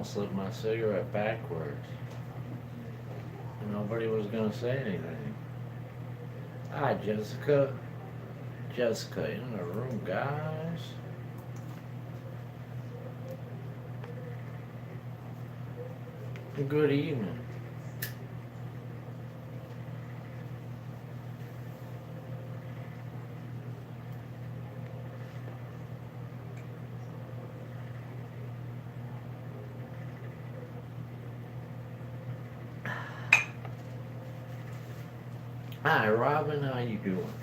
almost lit my cigarette backwards. And nobody was gonna say anything. Hi, Jessica. Jessica in the room, guys. Good evening. Hi, Robin. How you doing?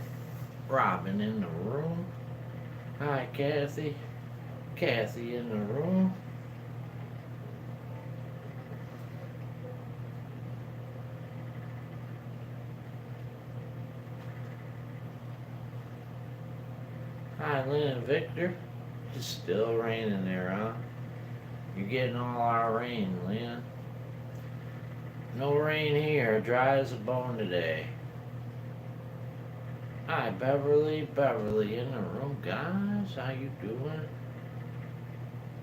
Robin in the room. Hi, Kathy. Kathy in the room. Hi, Lynn and Victor. It's still raining there, huh? You're getting all our rain, Lynn. No rain here. Dry as a bone today. Hi, Beverly. Beverly in the room, guys. How you doing?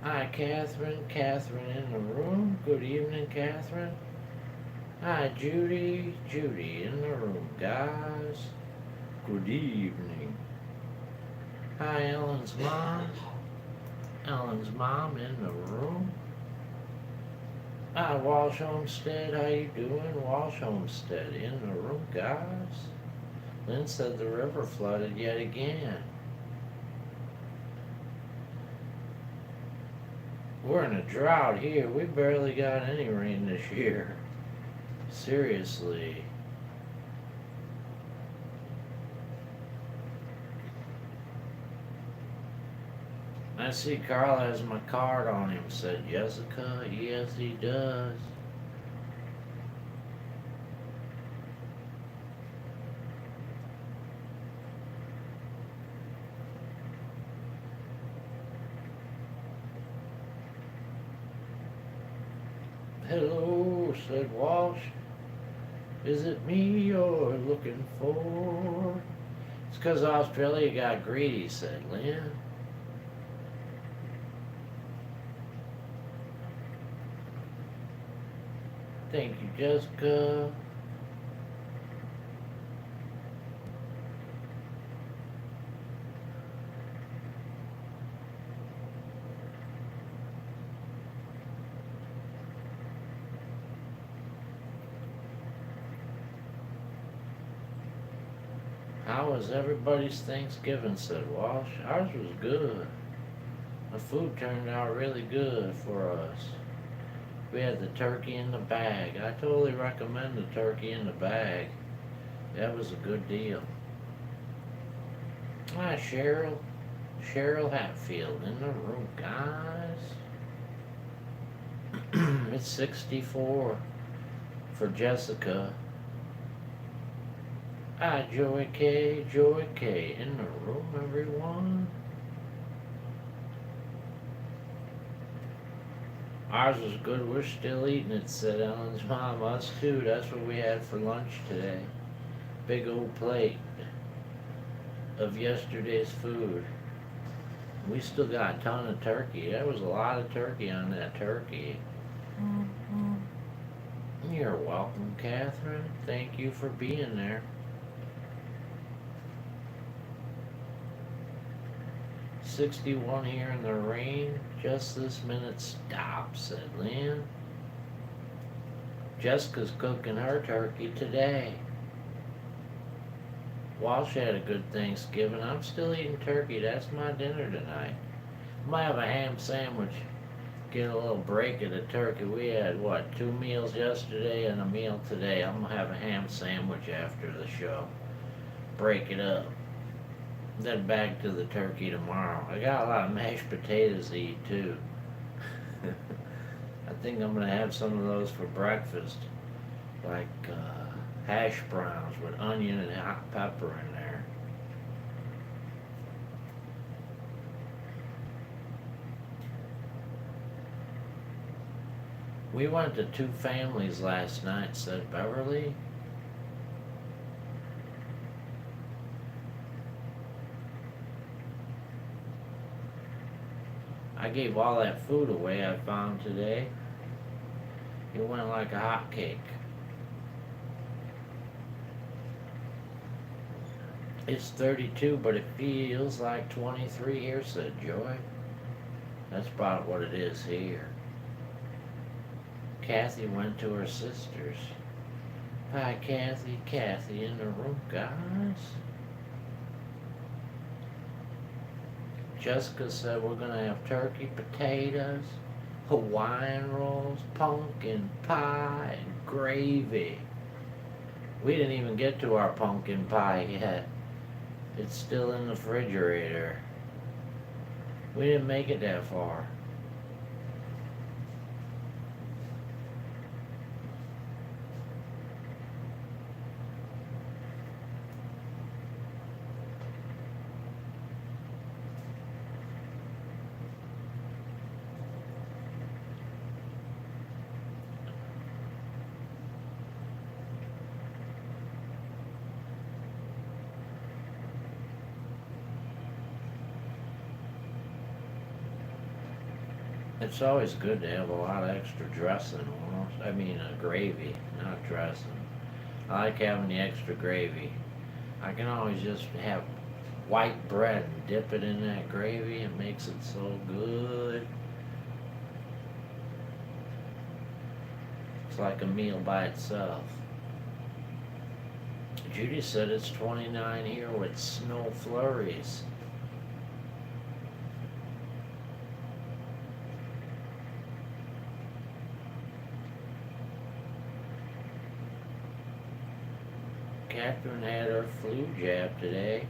Hi, Catherine. Catherine in the room. Good evening, Catherine. Hi, Judy. Judy in the room, guys. Good evening. Hi, Ellen's mom. Ellen's mom in the room. Hi, Walsh Homestead. How you doing? Walsh Homestead in the room, guys. Lynn said the river flooded yet again. We're in a drought here. We barely got any rain this year. Seriously. I see Carl has my card on him, said Jessica. Yes, he does. Hello, said Walsh. Is it me you're looking for? It's 'cause Australia got greedy, said Lynn. Thank you, Jessica. How was everybody's Thanksgiving, said Walsh. Ours was good. The food turned out really good for us. We had the turkey in the bag. I totally recommend the turkey in the bag. That was a good deal. Hi, Cheryl. Cheryl Hatfield in the room, guys. It's 64 for Jessica. Hi, Joey K. Joey K. in the room, everyone. Ours was good. We're still eating it, said Ellen's mom. Us too. That's what we had for lunch today. Big old plate of yesterday's food. We still got a ton of turkey. There was a lot of turkey on that turkey. You're welcome, Catherine. Thank you for being there. 61 here in the rain. Just this minute stop, said Lynn. Jessica's cooking her turkey today. Walsh had a good Thanksgiving. I'm still eating turkey. That's my dinner tonight. Might have a ham sandwich. Get a little break of the turkey. We had, what, 2 meals yesterday and a meal today. I'm going to have a ham sandwich after the show. Break it up. Then back to the turkey tomorrow. I got a lot of mashed potatoes to eat too. I think I'm gonna have some of those for breakfast, like hash browns with onion and hot pepper in there. We went to 2 families last night, said Beverly. I gave all that food away I found today. He went like a hot cake. It's 32, but it feels like 23 here, said Joy. That's about what it is here. Kathy went to her sister's. Hi, Kathy. Kathy in the room, guys. Jessica said we're going to have turkey, potatoes, Hawaiian rolls, pumpkin pie, and gravy. We didn't even get to our pumpkin pie yet. It's still in the refrigerator. We didn't make it that far. It's always good to have a lot of extra dressing almost. I mean, gravy, not dressing. I like having the extra gravy. I can always just have white bread and dip it in that gravy. It makes it so good. It's like a meal by itself. Judy said it's 29 here with snow flurries. Catherine had her flu jab today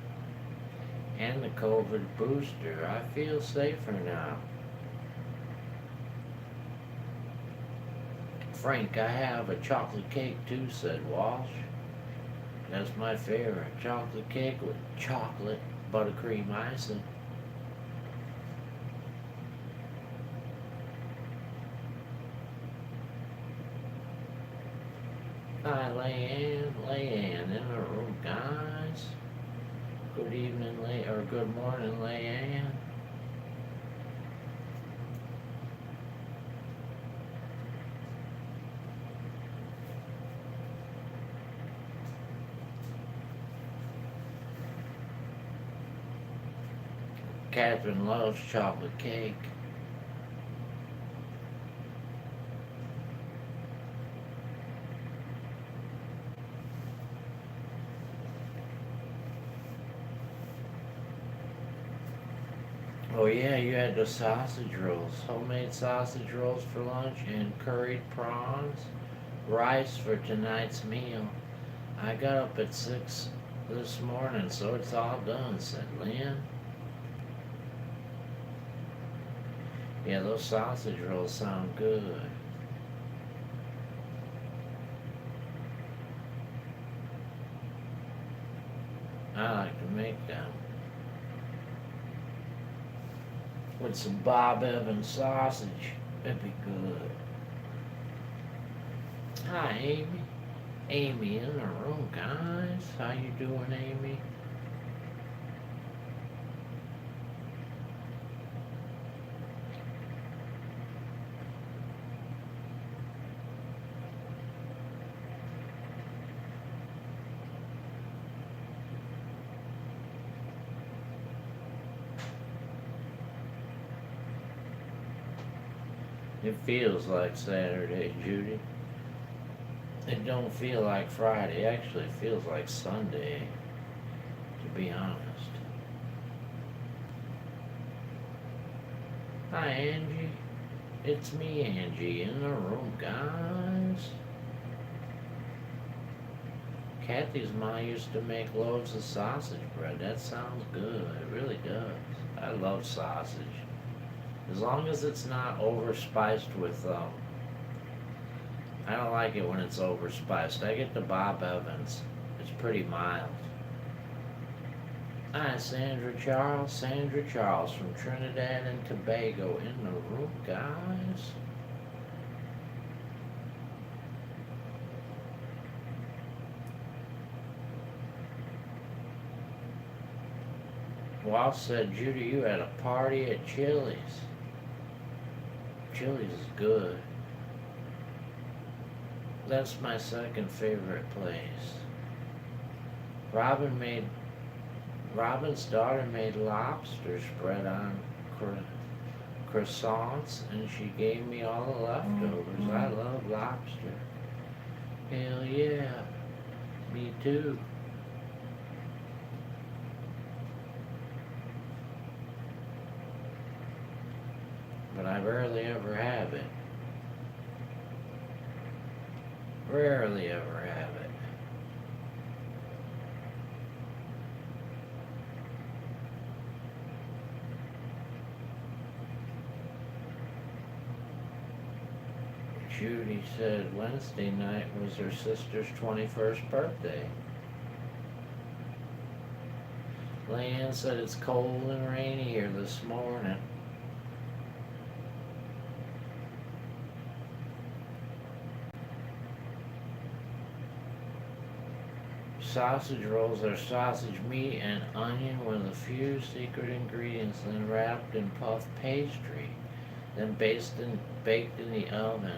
and the COVID booster. I feel safer now. Frank, I have a chocolate cake too, said Walsh. That's my favorite. Chocolate cake with chocolate buttercream icing. Hi, Leanne in the room, guys. Good evening, or good morning, Leanne. Catherine loves chocolate cake. Oh yeah, you had the sausage rolls, homemade sausage rolls for lunch and curried prawns, rice for tonight's meal. I got up at 6 this morning, so it's all done, said Lynn. Yeah, those sausage rolls sound good. I like to make them. With some Bob Evans sausage. That'd be good. Hi, Amy. Amy in the room, guys. How you doing, Amy? It feels like Saturday, Judy. It don't feel like Friday. Actually, it feels like Sunday, to be honest. Hi, Angie. It's me, Angie, in the room, guys. Kathy's mom used to make loaves of sausage bread. That sounds good. It really does. I love sausage. As long as it's not overspiced with, I don't like it when it's overspiced. I get the Bob Evans. It's pretty mild. Hi, Sandra Charles. Sandra Charles from Trinidad and Tobago in the room, guys. Walsh said, Judy, you had a party at Chili's. Chili's is good. That's my second favorite place. Robin made Robin's daughter made lobster spread on croissants, and she gave me all the leftovers. I love lobster. Hell yeah, me too. But I rarely ever have it. Rarely ever have it. Judy said Wednesday night was her sister's 21st birthday. Leanne said it's cold and rainy here this morning. Sausage rolls are sausage meat and onion with a few secret ingredients, then wrapped in puff pastry, then baked in the oven.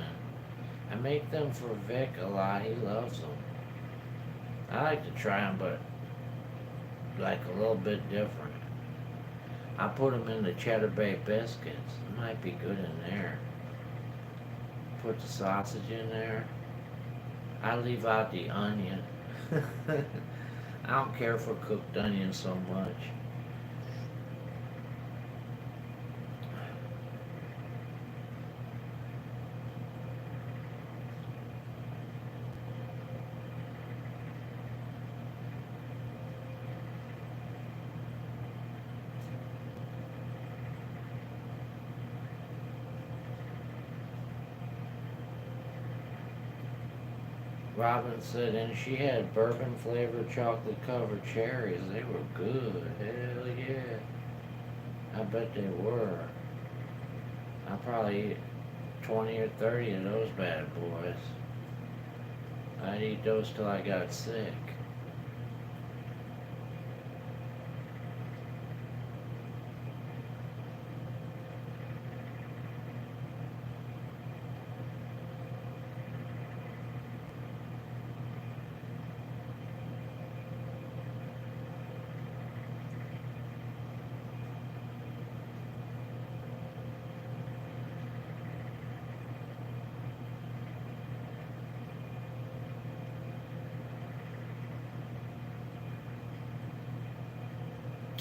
I make them for Vic a lot. He loves them. I like to try them, but like a little bit different. I put them in the Cheddar Bay biscuits. It might be good in there. Put the sausage in there. I leave out the onion. I don't care for cooked onions so much. Robin said, and she had bourbon flavored chocolate covered cherries. They were good. Hell yeah. I bet they were. I probably eat 20 or 30 of those bad boys. I'd eat those till I got sick.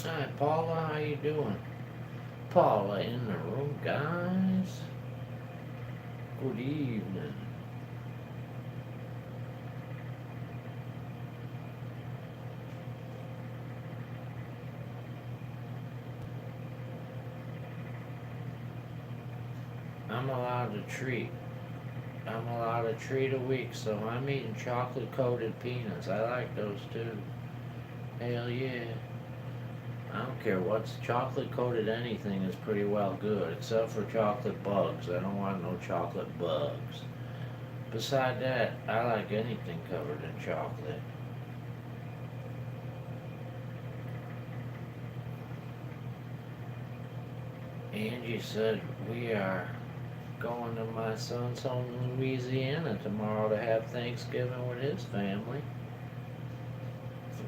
Hi, Paula, how you doing? Paula in the room, guys. Good evening. I'm allowed to treat. I'm allowed a treat a week, so I'm eating chocolate coated peanuts. I like those too. Hell yeah. I don't care what's chocolate coated anything is pretty well good, except for chocolate bugs. I don't want no chocolate bugs. Beside that, I like anything covered in chocolate. Angie said we are going to my son's home in Louisiana tomorrow to have Thanksgiving with his family.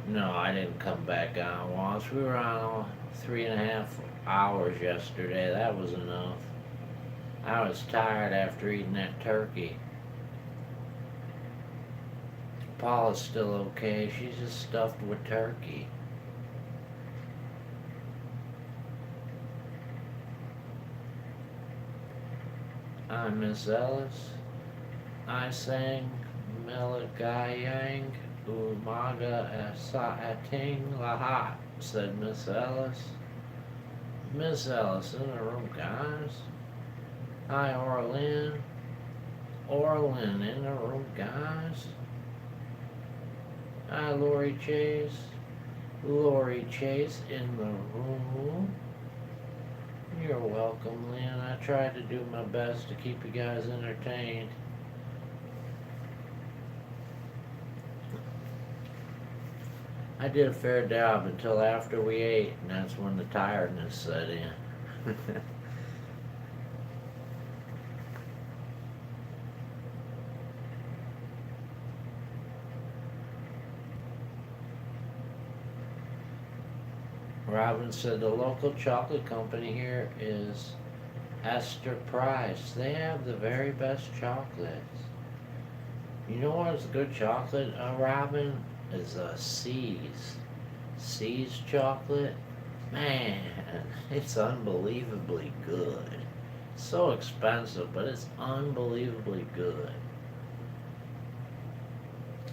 No, I didn't come back on once. We were on 3.5 hours yesterday. That was enough. I was tired after eating that turkey. Paula's still okay. She's just stuffed with turkey. I'm Miss Ellis. I sang Meligayang Umaga Saating Lahat, said Miss Ellis. Miss Ellis in the room, guys. Hi, Orlin. Orlin in the room, guys. Hi, Lori Chase. Lori Chase in the room. You're welcome, Lynn. I tried to do my best to keep you guys entertained. I did a fair job until after we ate, and that's when the tiredness set in. Robin said the local chocolate company here is Esther Price. They have the very best chocolates. You know what's good chocolate, Robin? Is See's. See's chocolate. Man, it's unbelievably good. So expensive, but it's unbelievably good.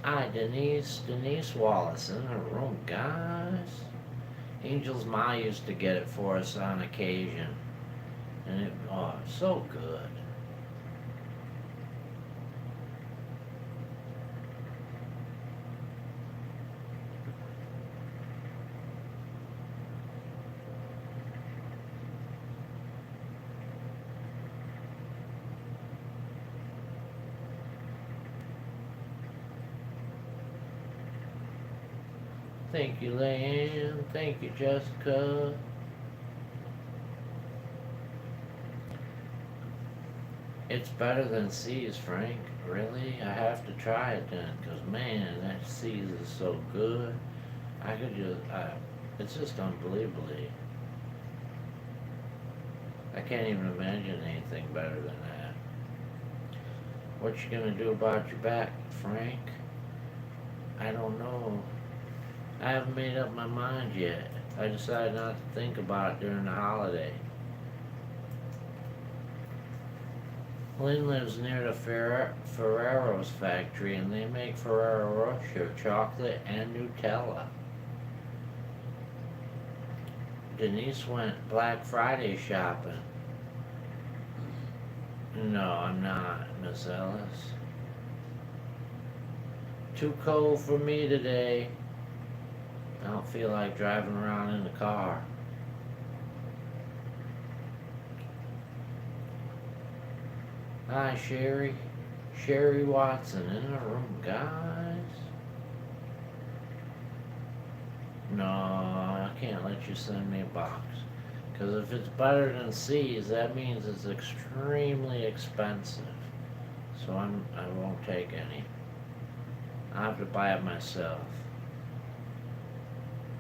Hi, Denise. Denise Wallace in the room, guys. Angel's Ma used to get it for us on occasion. And it, oh, so good. Thank you, Leanne. Thank you, Jessica. It's better than C's, Frank. Really? I have to try it then, because man, that C's is so good. I could just, it's just unbelievably. I can't even imagine anything better than that. What you gonna do about your back, Frank? I don't know. I haven't made up my mind yet. I decided not to think about it during the holiday. Lynn lives near the Ferrero's factory, and they make Ferrero Rocher chocolate and Nutella. Denise went Black Friday shopping. No, I'm not, Miss Ellis. Too cold for me today. I don't feel like driving around in the car. Hi, Sherry. Sherry Watson in the room, guys. No, I can't let you send me a box. Because if it's better than C's, that means it's extremely expensive. So I won't take any. I have to buy it myself.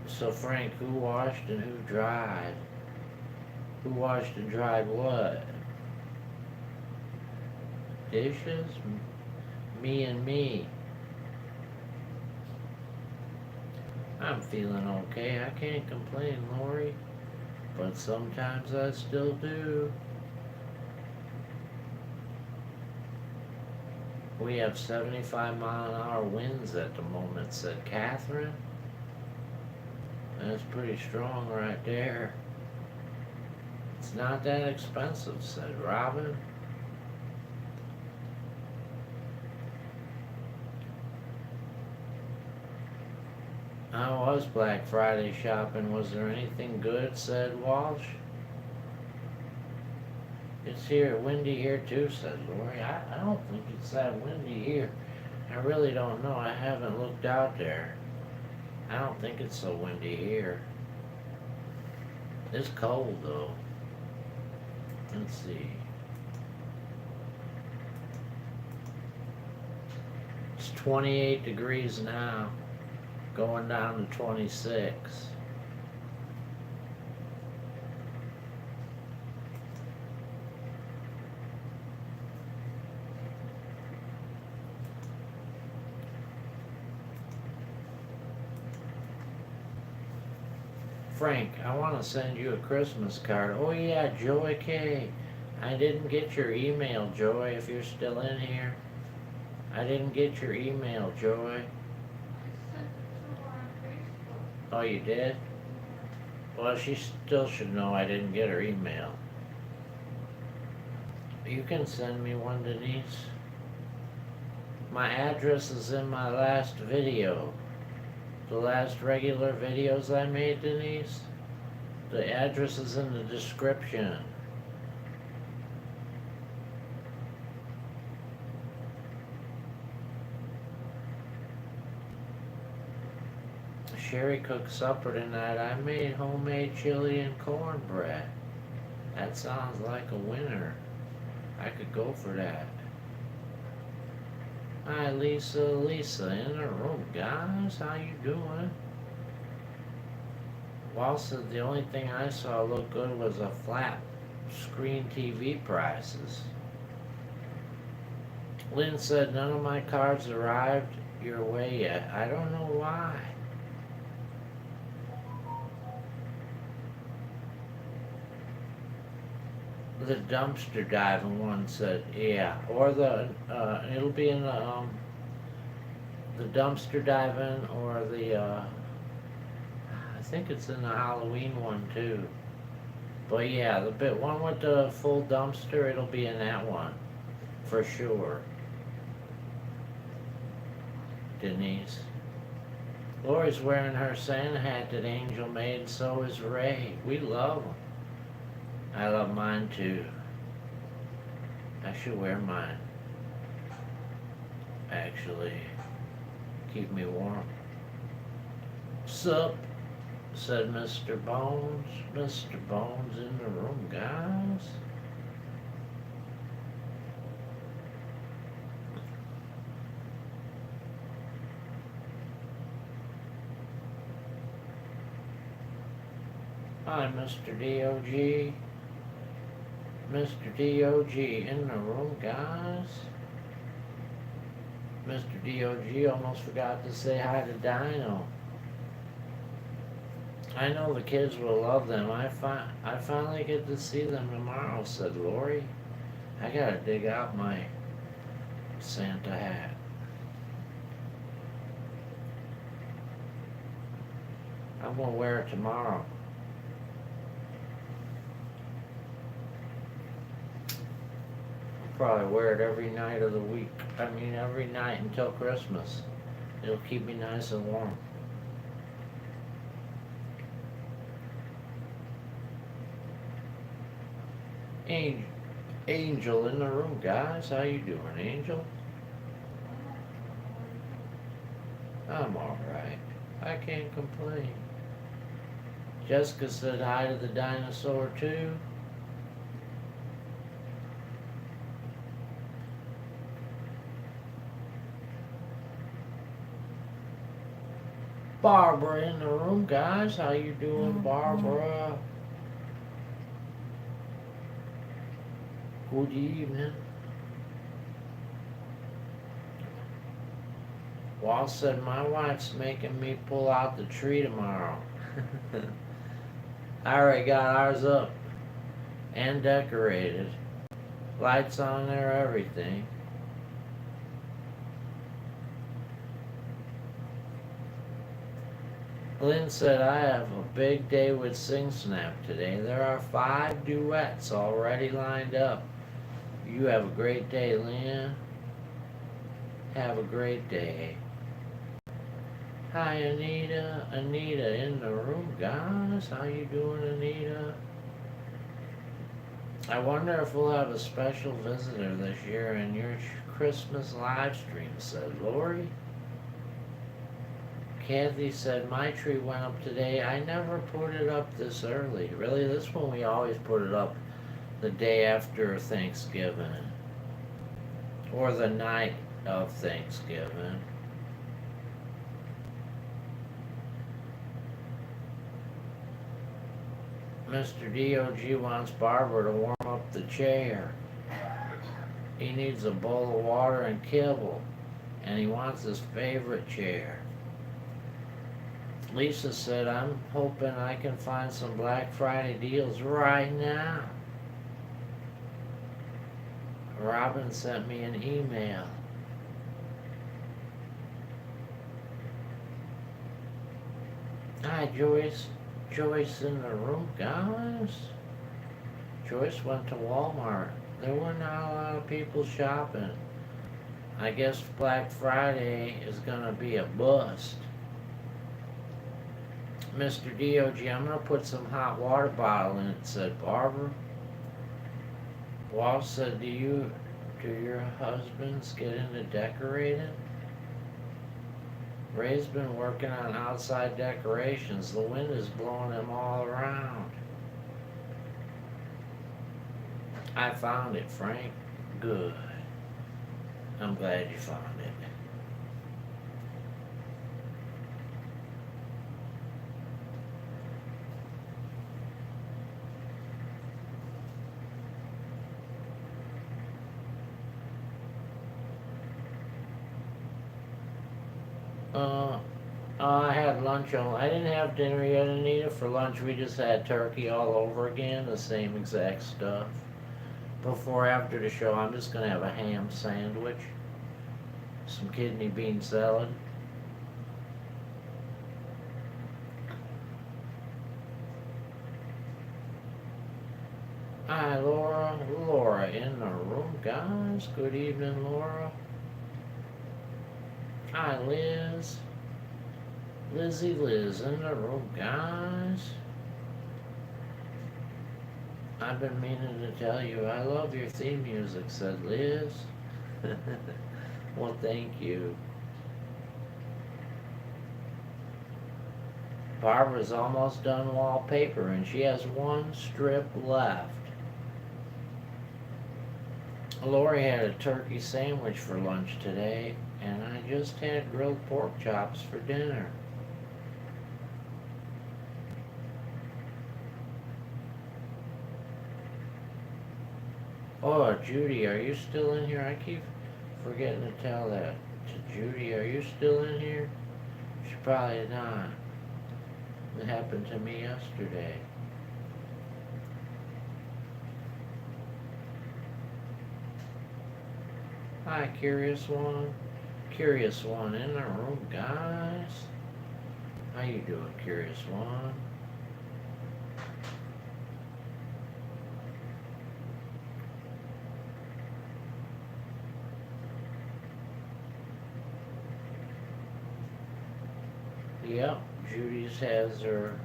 So Frank, who washed and who dried? Who washed and dried what? Dishes? Me and me. I'm feeling okay. I can't complain, Lori. But sometimes I still do. We have 75-mile-an-hour winds at the moment, said Catherine. That's pretty strong right there. It's not that expensive, said Robin. I was Black Friday shopping. Was there anything good, said Walsh. It's here, windy here too, said Lori. I don't think it's that windy here. I really don't know. I haven't looked out there. I don't think it's so windy here. It's cold though. Let's see. It's 28 degrees now, going down to 26. Frank, I want to send you a Christmas card. Oh yeah, Joy K. I didn't get your email, Joy, if you're still in here. I didn't get your email, Joy. Oh, you did? Well, she still should know I didn't get her email. You can send me one, Denise. My address is in my last video. The last regular videos I made, Denise. The address is in the description. Sherry cooked supper tonight. I made homemade chili and cornbread. That sounds like a winner. I could go for that. Hi, Lisa in the room, guys. How you doing? Wall said the only thing I saw look good was a flat screen TV prices. Lynn said none of my cards arrived your way yet. I don't know why. The dumpster diving one said, yeah. Or it'll be in the dumpster diving or I think it's in the Halloween one too. But yeah, the one with the full dumpster, it'll be in that one. For sure. Denise. Lori's wearing her Santa hat that Angel made, so is Ray. We love them. I love mine too. I should wear mine. Actually, keep me warm. Sup, said Mr. Bones. Mr. Bones in the room, guys. Hi, Mr. DOG. Mr. DOG in the room, guys. Mr. DOG almost forgot to say hi to Dino. I know the kids will love them. I finally get to see them tomorrow, said Lori. I gotta dig out my Santa hat. I'm gonna wear it tomorrow. Probably wear it every night of the week. I mean, every night until Christmas. It'll keep me nice and warm. Angel in the room, guys. How you doing, Angel? I'm alright. I can't complain. Jessica said hi to the dinosaur, too. Barbara in the room, guys. How you doing, Barbara? Good evening. Wall said my wife's making me pull out the tree tomorrow. I already got ours up and decorated. Lights on there, everything. Lynn said, I have a big day with Sing Snap today. There are 5 duets already lined up. You have a great day, Lynn. Have a great day. Hi, Anita. Anita in the room, guys. How you doing, Anita? I wonder if we'll have a special visitor this year in your Christmas live stream, said Lori. Kathy said, my tree went up today. I never put it up this early. Really, this one we always put it up the day after Thanksgiving. Or the night of Thanksgiving. Mr. DOG wants Barbara to warm up the chair. He needs a bowl of water and kibble. And he wants his favorite chair. Lisa said, I'm hoping I can find some Black Friday deals right now. Robin sent me an email. Hi, Joyce. Joyce in the room, guys. Joyce went to Walmart. There were not a lot of people shopping. I guess Black Friday is gonna be a bust. Mr. DOG, I'm gonna put some hot water bottle in it, said Barbara. Walt said, do your husbands get into decorating? Ray's been working on outside decorations. The wind is blowing them all around. I found it, Frank. Good. I'm glad you found it. Uh, I had lunch on. I didn't have dinner yet, Anita. For lunch, we just had turkey all over again, the same exact stuff. Before, after the show, I'm just gonna have a ham sandwich, some kidney bean salad. Hi, Laura. Laura in the room, guys. Good evening, Laura. Hi, Liz. Lizzie Liz in the room, guys. I've been meaning to tell you I love your theme music, said Liz. Well, thank you. Barbara's almost done wallpaper and she has one strip left. Lori had a turkey sandwich for lunch today, and I just had grilled pork chops for dinner. Oh, Judy, are you still in here? I keep forgetting to tell that to Judy. Are you still in here? She's probably not. It happened to me yesterday. Hi, Curious One. Curious One in the room, guys. How you doing, Curious One? Yep, Judy's has her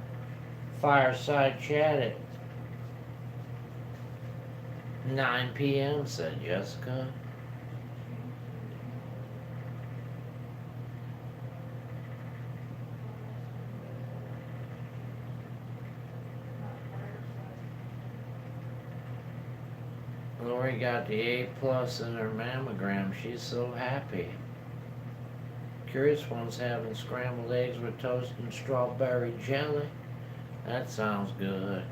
fireside chat at 9 p.m., said Jessica. Lori got the A plus in her mammogram. She's so happy. Curious One's having scrambled eggs with toast and strawberry jelly. That sounds good.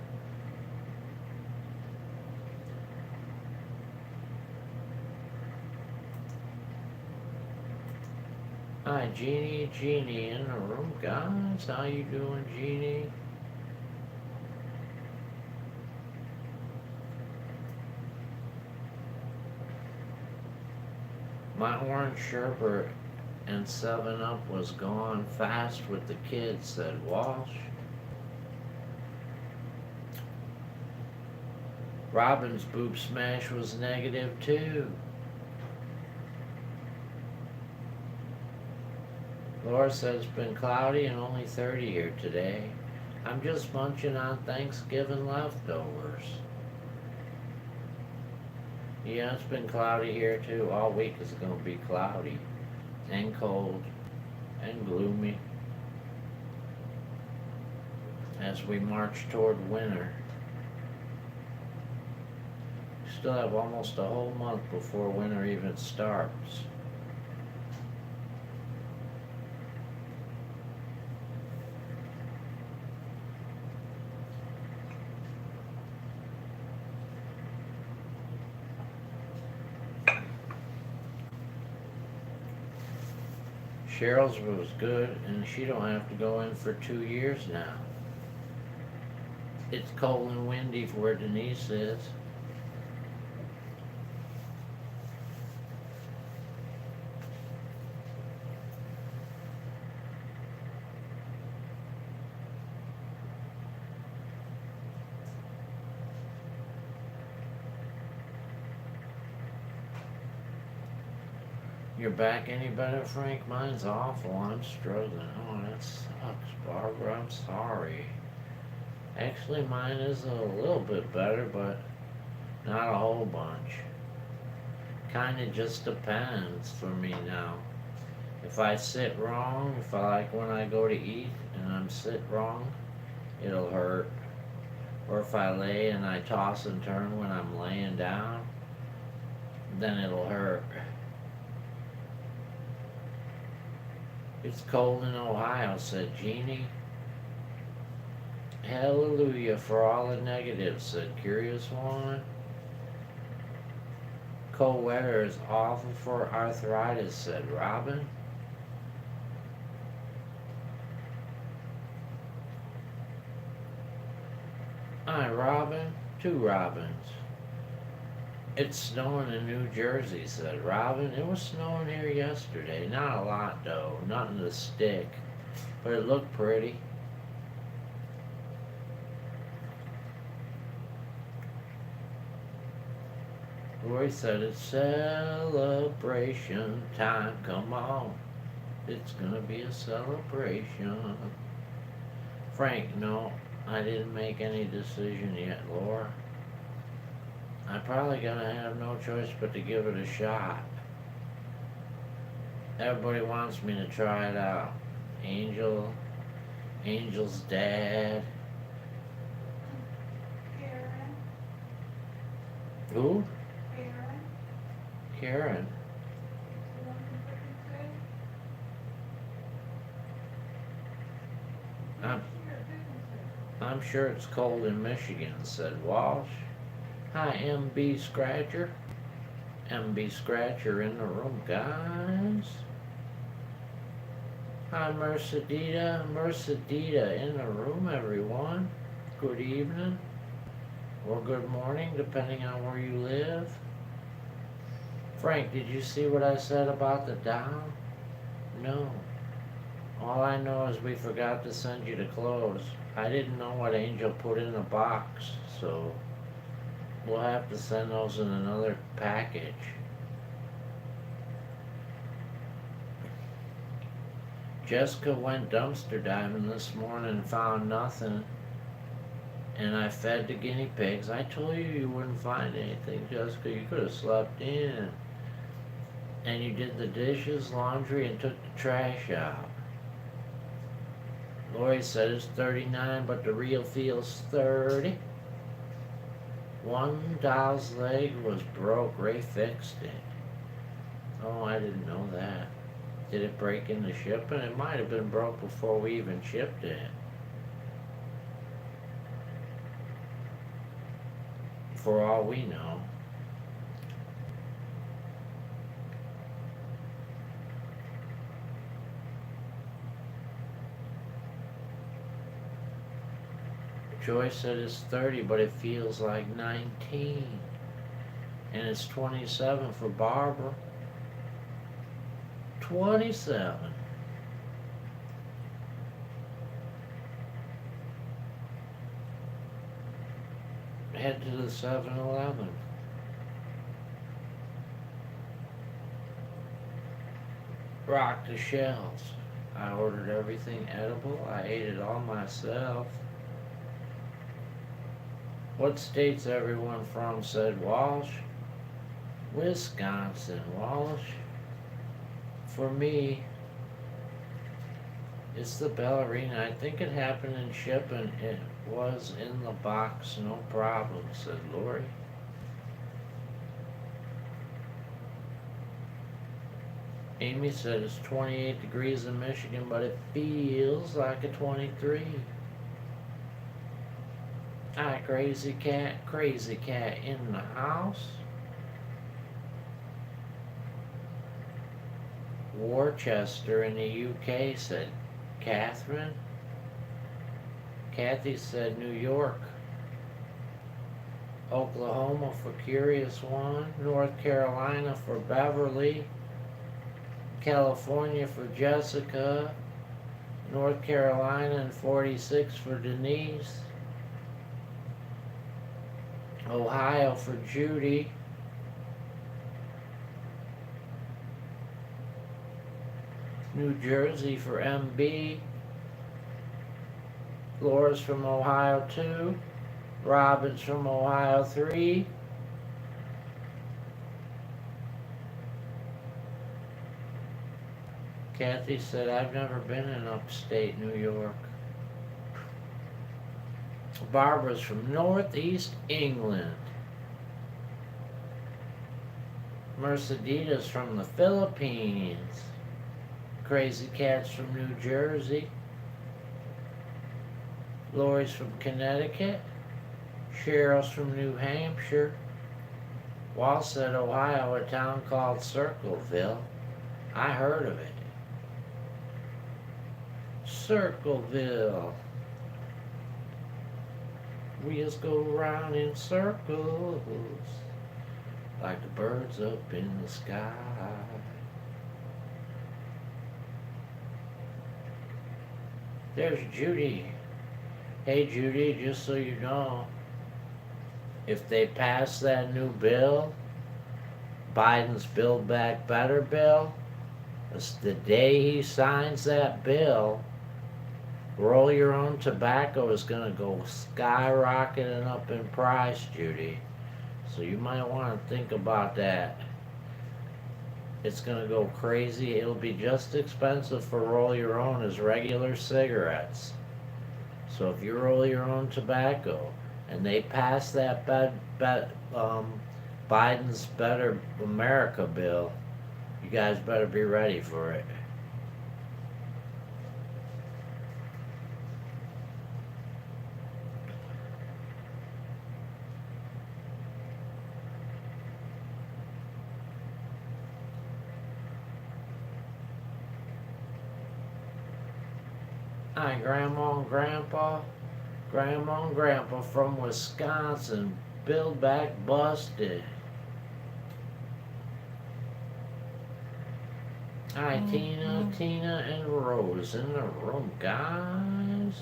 Hi, Jeannie. Jeannie in the room, guys. How you doing, Jeannie? My orange sherbet and 7-Up was gone fast with the kids, said Walsh. Robin's boob smash was negative too. Laura said it's been cloudy and only 30 here today. I'm just munching on Thanksgiving leftovers. Yeah, it's been cloudy here too. All week is going to be cloudy and cold and gloomy as we march toward winter. Still have almost a whole month before winter even starts. Cheryl's was good, and she don't have to go in for 2 years now. It's cold and windy for where Denise is. Your back any better, Frank? Mine's awful. I'm struggling. Oh, that sucks, Barbara. I'm sorry. Actually, mine is a little bit better, but not a whole bunch. Kinda just depends for me now. If I sit wrong, if I like when I go to eat and I'm sit wrong, it'll hurt. Or if I lay and I toss and turn when I'm laying down, then it'll hurt. It's cold in Ohio, said Jeannie. Hallelujah for all the negatives, said Curious One. Cold weather is awful for arthritis, said Robin. Hi, Robin. Two Robins. It's snowing in New Jersey, said Robin. It was snowing here yesterday. Not a lot, though. Nothing to stick. But it looked pretty. Roy said it's celebration time. Come on. It's gonna be a celebration. Frank, no, I didn't make any decision yet, Laura. I'm probably gonna have no choice but to give it a shot. Everybody wants me to try it out. Angel's dad. Karen, Who? Karen, Karen. the one from Pickens I'm, Here, Pickens I'm sure it's cold in Michigan, said Walsh. Hi, MB Scratcher. MB Scratcher in the room, guys. Hi, Mercedita. Mercedita in the room, everyone. Good evening. Or good morning, depending on where you live. Frank, did you see what I said about the Dow? No. All I know is we forgot to send you the clothes. I didn't know what Angel put in the box, so we'll have to send those in another package. Jessica went dumpster diving this morning and found nothing. And I fed the guinea pigs. I told you you wouldn't find anything, Jessica. You could have slept in. And you did the dishes, laundry, and took the trash out. Lori said it's 39, but the real feel's 30. One doll's leg was broke. Ray fixed it. Oh, I didn't know that. Did it break in the shipping? It might have been broke before we even shipped it. For all we know. Joyce said it's 30, but it feels like 19. And it's 27 for Barbara. 27. Head to the 7-Eleven. Rock the shelves. I ordered everything edible. I ate it all myself. What state's everyone from, said Walsh. Wisconsin, Walsh. For me, it's the ballerina. I think it happened in shipping. It was in the box, no problem, said Lori. Amy said it's 28 degrees in Michigan, but it feels like a 23. Hi, crazy cat in the house. Worcester in the UK, said Catherine. Kathy said New York. Oklahoma for Curious One. North Carolina for Beverly. California for Jessica. North Carolina and 46 for Denise. Ohio for Judy. New Jersey for MB. Laura's from Ohio 2. Robin's from Ohio 3. Kathy said, I've never been in upstate New York. Barbara's from Northeast England. Mercedita's from the Philippines. Crazy Cat's from New Jersey. Lori's from Connecticut. Cheryl's from New Hampshire. Wall said Ohio, a town called Circleville. I heard of it. Circleville. Wheels go round in circles like the birds up in the sky. There's Judy. Hey Judy, just so you know, if they pass that new bill, Biden's Build Back Better bill, it's the day he signs that bill, roll your own tobacco is going to go skyrocketing up in price, Judy. So you might want to think about that. It's going to go crazy. It'll be just expensive for roll your own as regular cigarettes. So if you roll your own tobacco and they pass that Biden's Better America bill, you guys better be ready for it. Hi, Grandma and Grandpa. Grandma and Grandpa from Wisconsin. Build Back busted. Hi, Tina and Rose in the room, guys.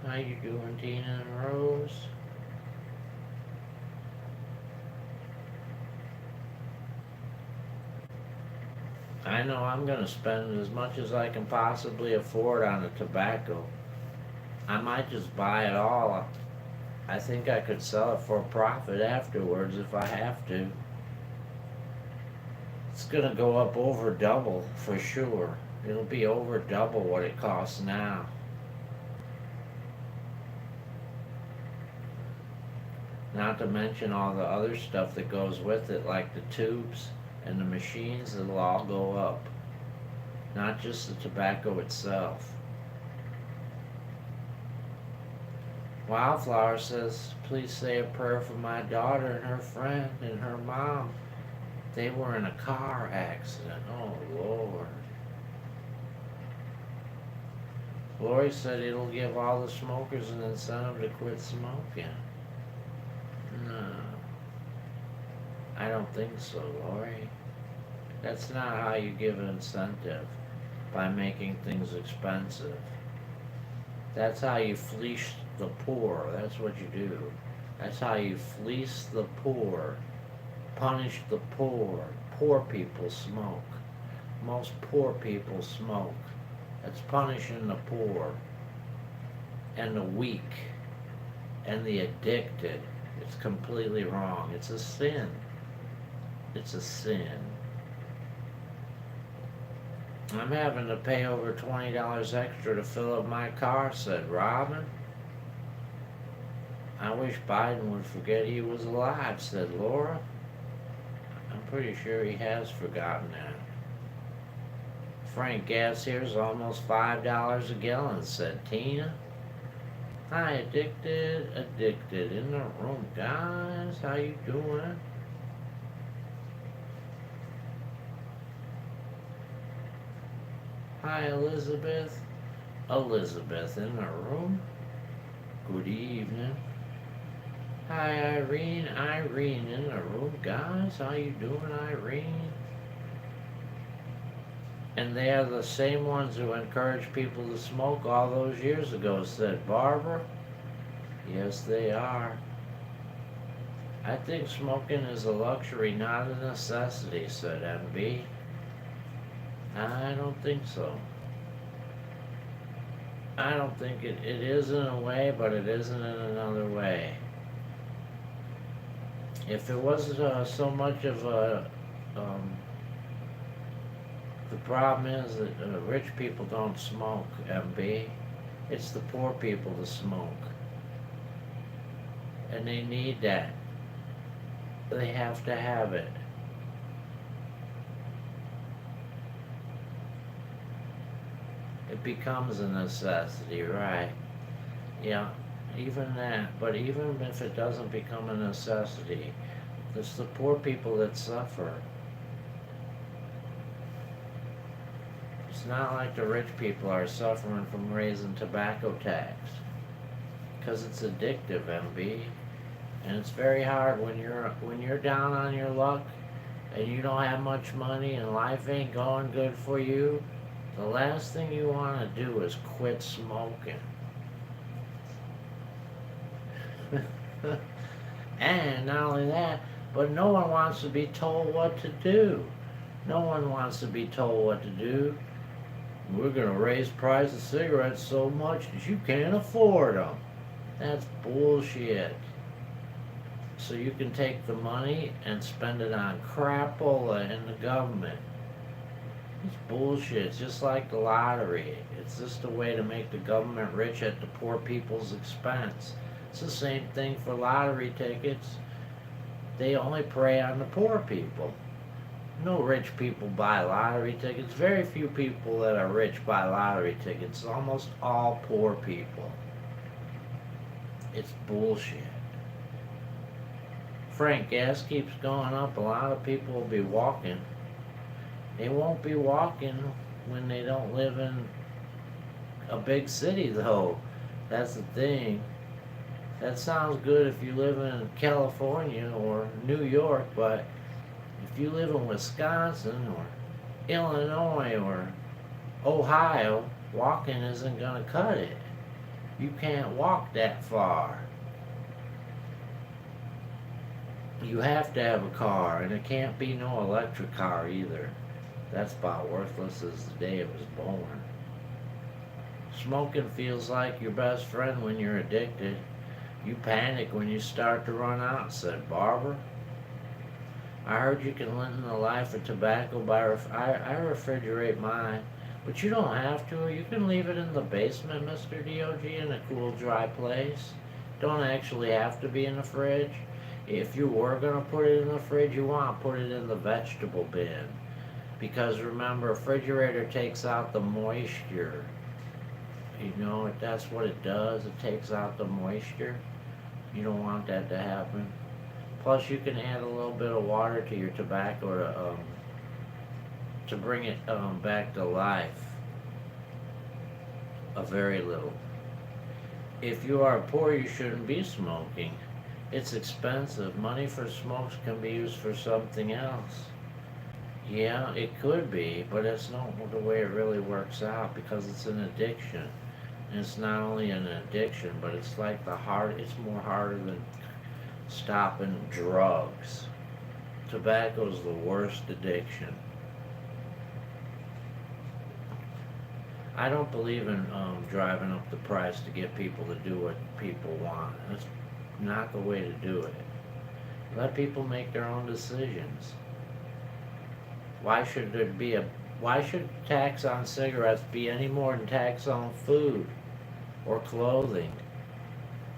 How you doing, Tina and Rose? I know I'm gonna spend as much as I can possibly afford on the tobacco. I might just buy it all. I think I could sell it for a profit afterwards if I have to. It's gonna go up over double for sure. It'll be over double what it costs now. Not to mention all the other stuff that goes with it, like the tubes and the machines, it'll all go up. Not just the tobacco itself. Wildflower says, please say a prayer for my daughter and her friend and her mom. They were in a car accident. Oh, Lord. Lori said it'll give all the smokers an incentive to quit smoking. No. I don't think so, Lori. That's not how you give an incentive, by making things expensive. That's how you fleece the poor. That's what you do. That's how you fleece the poor. Punish the poor. Poor people smoke. Most poor people smoke. That's punishing the poor and the weak and the addicted. It's completely wrong. It's a sin. It's a sin. I'm having to pay over $20 extra to fill up my car, said Robin. I wish Biden would forget he was alive, said Laura. I'm pretty sure he has forgotten that. Frank, gas here's almost $5 a gallon, said Tina. Hi, addicted in the room, guys. How you doing? Hi, Elizabeth. Elizabeth in the room. Good evening. Hi, Irene. Irene in the room, guys. How you doing, Irene? And they are the same ones who encouraged people to smoke all those years ago, said Barbara. Yes, they are. I think smoking is a luxury, not a necessity, said MB. I don't think so. I don't think it is in a way, but it isn't in another way. If it was so much of a the problem is that rich people don't smoke, MB. It's the poor people that smoke. And they need that. They have to have it. It becomes a necessity, right? Yeah, even that. But even if it doesn't become a necessity, it's the poor people that suffer. It's not like the rich people are suffering from raising tobacco tax. because it's addictive, MB. And it's very hard when you're down on your luck and you don't have much money and life ain't going good for you. The last thing you want to do is quit smoking. And not only that, but no one wants to be told what to do. No one wants to be told what to do. We're going to raise price of cigarettes so much that you can't afford them. That's bullshit. So you can take the money and spend it on crapola in the government. It's bullshit. It's just like the lottery. It's just a way to make the government rich at the poor people's expense. It's the same thing for lottery tickets. They only prey on the poor people. No rich people buy lottery tickets. Very few people that are rich buy lottery tickets. Almost all poor people. It's bullshit. Frank, gas keeps going up. A lot of people will be walking. They won't be walking when they don't live in a big city, though. That's the thing. That sounds good if you live in California or New York, but if you live in Wisconsin or Illinois or Ohio, walking isn't going to cut it. You can't walk that far. You have to have a car, and it can't be no electric car either. That's about worthless as the day it was born. Smoking feels like your best friend when you're addicted. You panic when you start to run out, said Barbara. I heard you can lengthen the life of tobacco by I refrigerate mine, but you don't have to. You can leave it in the basement, Mr. DOG, in a cool, dry place. Don't actually have to be in the fridge. If you were going to put it in the fridge, you want to put it in the vegetable bin. Because remember, a refrigerator takes out the moisture. You know, that's what it does. It takes out the moisture. You don't want that to happen. Plus, you can add a little bit of water to your tobacco to bring it back to life. A very little. If you are poor, you shouldn't be smoking. It's expensive. Money for smokes can be used for something else. Yeah, it could be, but it's not the way it really works out because it's an addiction. And it's not only an addiction, but it's like it's more harder than stopping drugs. Tobacco's the worst addiction. I don't believe in driving up the price to get people to do what people want. That's not the way to do it. Let people make their own decisions. Why should tax on cigarettes be any more than tax on food or clothing?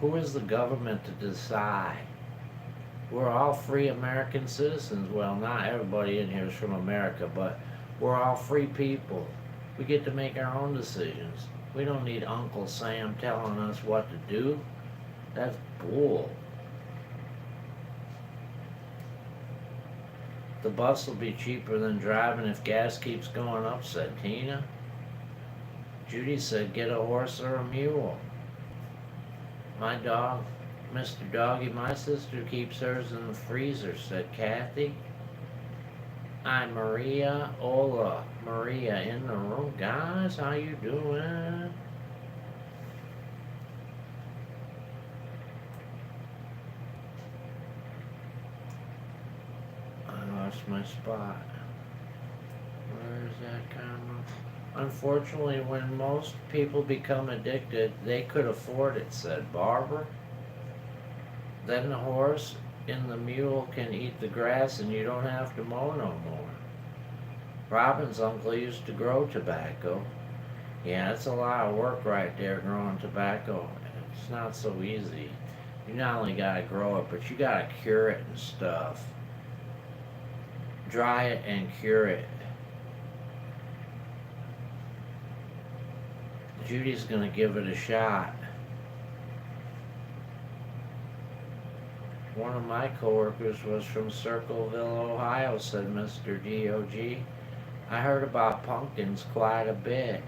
Who is the government to decide? We're all free American citizens. Well, not everybody in here is from America, but we're all free people. We get to make our own decisions. We don't need Uncle Sam telling us what to do. That's bull. The bus will be cheaper than driving if gas keeps going up, said Tina. Judy said get a horse or a mule. My dog, Mr. Doggy, my sister keeps hers in the freezer, said Kathy. I'm Maria Ola. Maria in the room. Guys, how you doing? I lost my spot. Where's that camera? Unfortunately, when most people become addicted, they could afford it, said Barbara. Then the horse and the mule can eat the grass and you don't have to mow no more. Robin's uncle used to grow tobacco. Yeah, it's a lot of work right there growing tobacco. It's not so easy. You not only gotta grow it, but you gotta cure it and stuff. Dry it and cure it. Judy's gonna give it a shot. One of my coworkers was from Circleville, Ohio, said Mr. DOG. I heard about pumpkins quite a bit.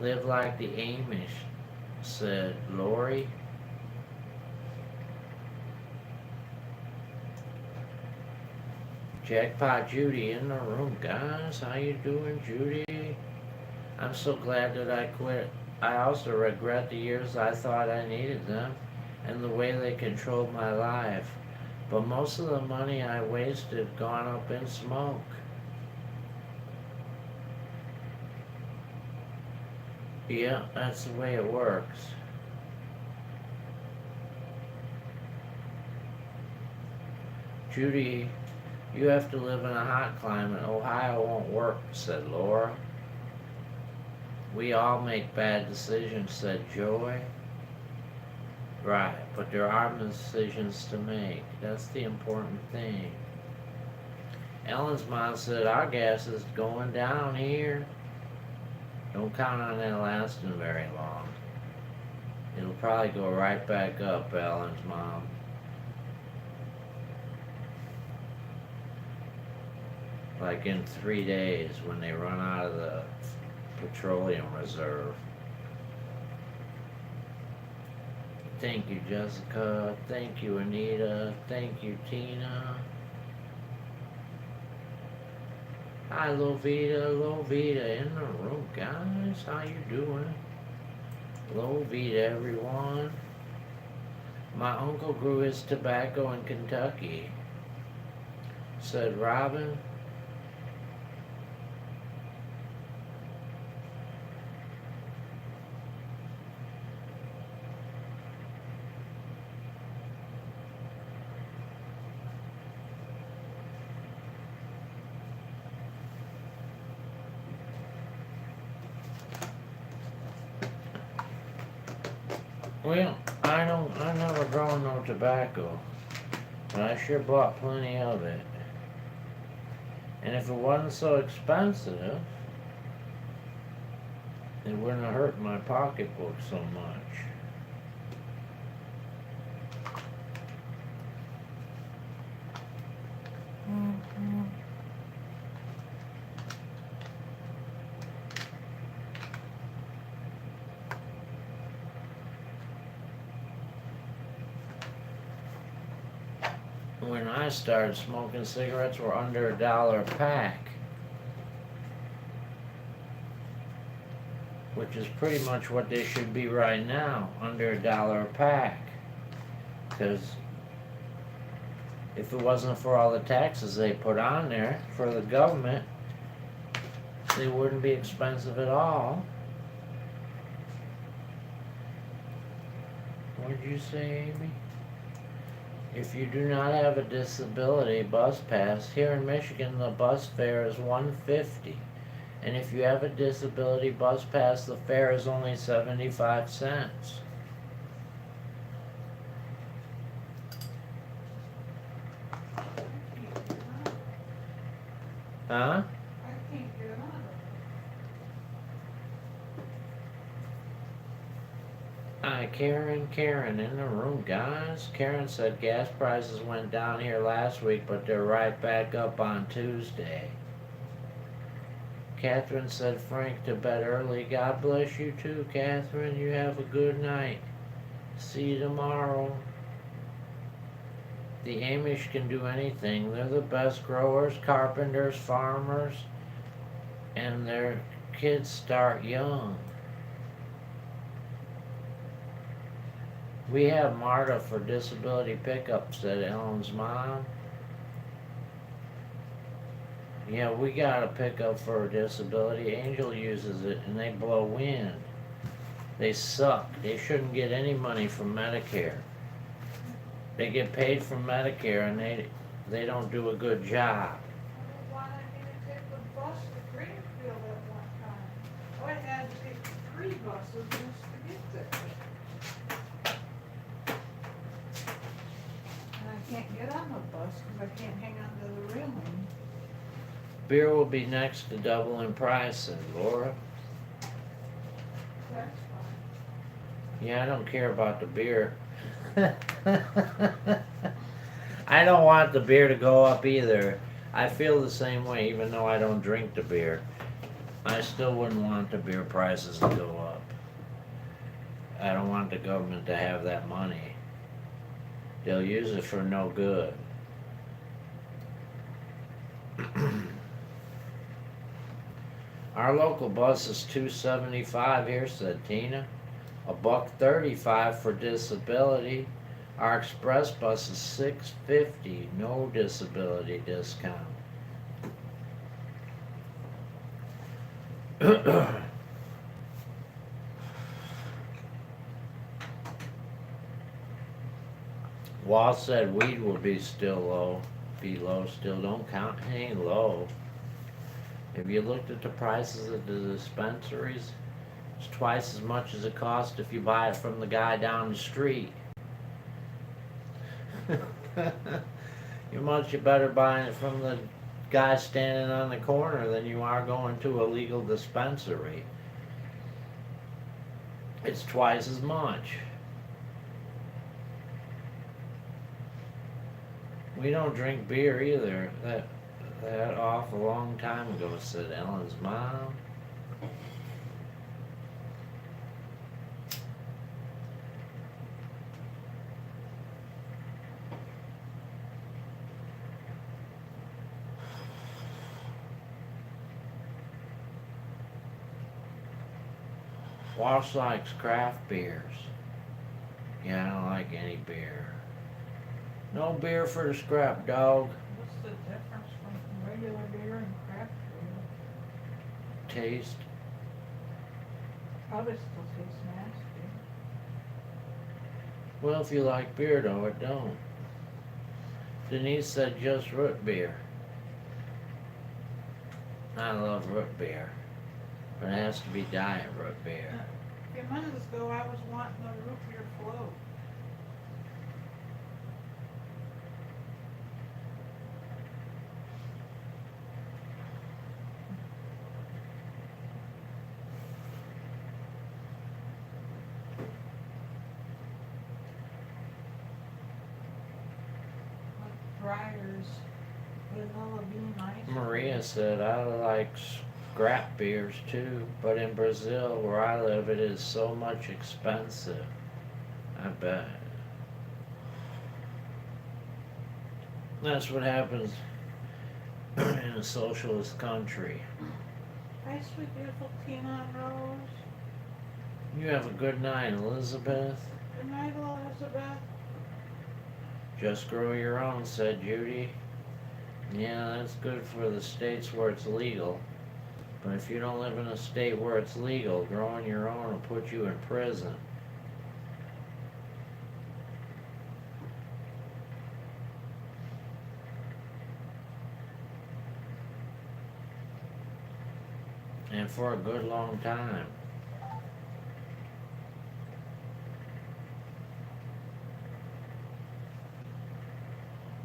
Live like the Amish. said Lori. Jackpot Judy in the room, guys. How you doing, Judy? I'm so glad that I quit. I also regret the years I thought I needed them and the way they controlled my life. But most of the money I wasted gone up in smoke. Yeah, that's the way it works. Judy, you have to live in a hot climate. Ohio won't work, said Laura. We all make bad decisions, said Joy. Right, but there are decisions to make. That's the important thing. Ellen's mom said, our gas is going down here. Don't count on that lasting very long. It'll probably go right back up, Ellen's mom. Like in 3 days when they run out of the petroleum reserve. Thank you, Jessica. Thank you, Anita. Thank you, Tina. Hi, Lovita. Lovita in the room, guys. How you doing? Lovita, everyone. My uncle grew his tobacco in Kentucky, said Robin. Well, I never grown no tobacco, but I sure bought plenty of it. And if it wasn't so expensive, it wouldn't have hurt my pocketbook so much. When I started smoking, cigarettes were under $1 a pack, which is pretty much what they should be right now, under $1 a pack. Because if it wasn't for all the taxes they put on there for the government, they wouldn't be expensive at all. What did you say, Amy? If you do not have a disability bus pass, here in Michigan the bus fare is $1.50. And if you have a disability bus pass, the fare is only 75 cents. Huh? I can't get on it. Hi, Karen in the room, guys. Karen said gas prices went down here last week, but they're right back up on Tuesday. Catherine said Frank to bed early. God bless you too, Catherine. You have a good night. See you tomorrow. The Amish can do anything. They're the best growers, carpenters, farmers, and their kids start young. We have Marta for disability pickup, said Ellen's mom. Yeah, we got a pickup for a disability. Angel uses it and they blow wind. They suck. They shouldn't get any money from Medicare. They get paid from Medicare and they don't do a good job. Why I didn't take the bus to Greenfield at one time? I had to take 3 buses just to get there. And I can't get on the bus because I can't hang on to the railing. Beer will be next to double in price, said Laura. That's fine. Yeah, I don't care about the beer. I don't want the beer to go up either. I feel the same way, even though I don't drink the beer. I still wouldn't want the beer prices to go I don't want the government to have that money. They'll use it for no good. Our local bus is $2.75 here, said Tina. $1.35 for disability. Our express bus is $6.50, no disability discount. Wall said weed will be low still. Don't count, it ain't low. Have you looked at the prices of the dispensaries? It's twice as much as it costs if you buy it from the guy down the street. You're much better buying it from the guy standing on the corner than you are going to a legal dispensary. It's twice as much. We don't drink beer either. That off a long time ago, said Ellen's mom. Walsh likes craft beers. Yeah, I don't like any beer. No beer for the scrap dog. What's the difference from regular beer and craft beer? Taste. Probably still tastes nasty. Well, if you like beer though, it don't. Denise said just root beer. I love root beer. But it has to be diet root beer. A few minutes ago, I was wanting a root beer float. Dryers, vanilla bean ice. Maria said I like scrap beers too, but in Brazil where I live it is so much expensive. I bet. That's what happens in a socialist country. Hi, sweet, beautiful Tina and Rose. You have a good night, Elizabeth. Good night, Elizabeth. Just grow your own, said Judy. Yeah, that's good for the states where it's legal. But if you don't live in a state where it's legal, growing your own will put you in prison. And for a good long time.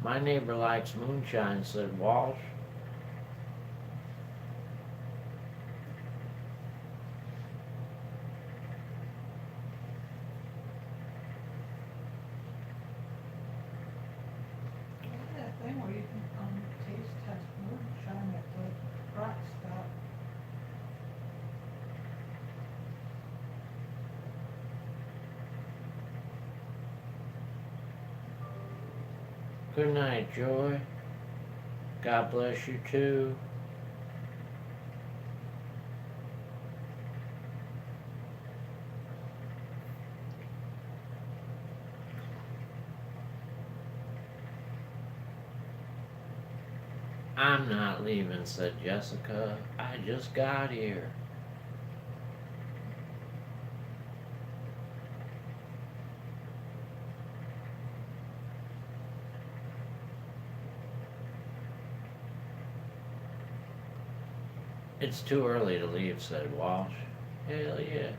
My neighbor likes moonshine, said Walsh. What's that thing where you can taste test moonshine at the rock stop? Good night, Joy. God bless you too. I'm not leaving, said Jessica. I just got here. It's too early to leave, said Walsh. Hell yeah.